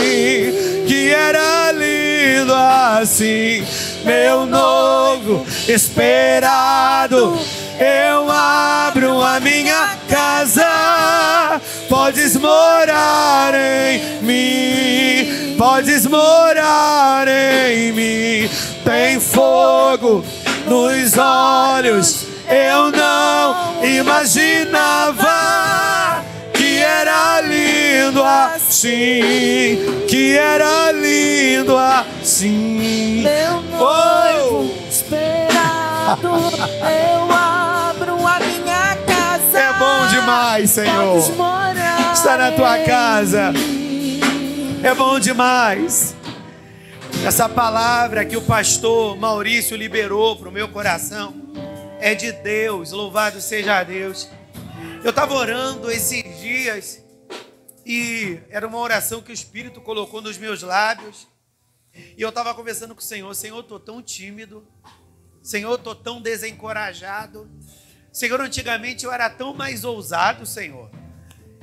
que era lindo assim. Meu novo esperado, eu abro a minha casa. Podes morar em mim, podes morar em mim. Tem fogo nos olhos, eu não imaginava que era lindo assim, que era lindo assim. Meu noivo esperado, eu abro a minha casa. É bom demais, Senhor, estar na tua casa. É bom demais. Essa palavra que o pastor Maurício liberou para o meu coração é de Deus, louvado seja Deus. Eu estava orando esses dias e era uma oração que o Espírito colocou nos meus lábios. E eu estava conversando com o Senhor: Senhor, eu estou tão tímido, Senhor, eu estou tão desencorajado. Senhor, antigamente eu era tão mais ousado, Senhor.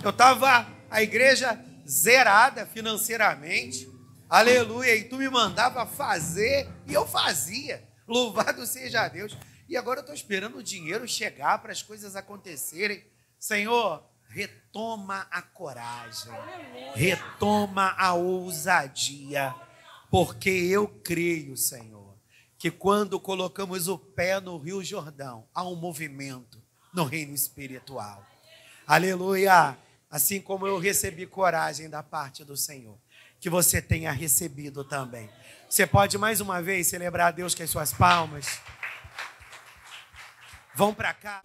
Eu estava, a igreja zerada financeiramente, aleluia, e tu me mandava fazer e eu fazia, louvado seja Deus. E agora eu estou esperando o dinheiro chegar para as coisas acontecerem. Senhor, retoma a coragem, retoma a ousadia, porque eu creio, Senhor, que quando colocamos o pé no Rio Jordão, há um movimento no reino espiritual. Aleluia! Assim como eu recebi coragem da parte do Senhor, que você tenha recebido também. Você pode mais uma vez celebrar a Deus com as suas palmas? Vão para cá.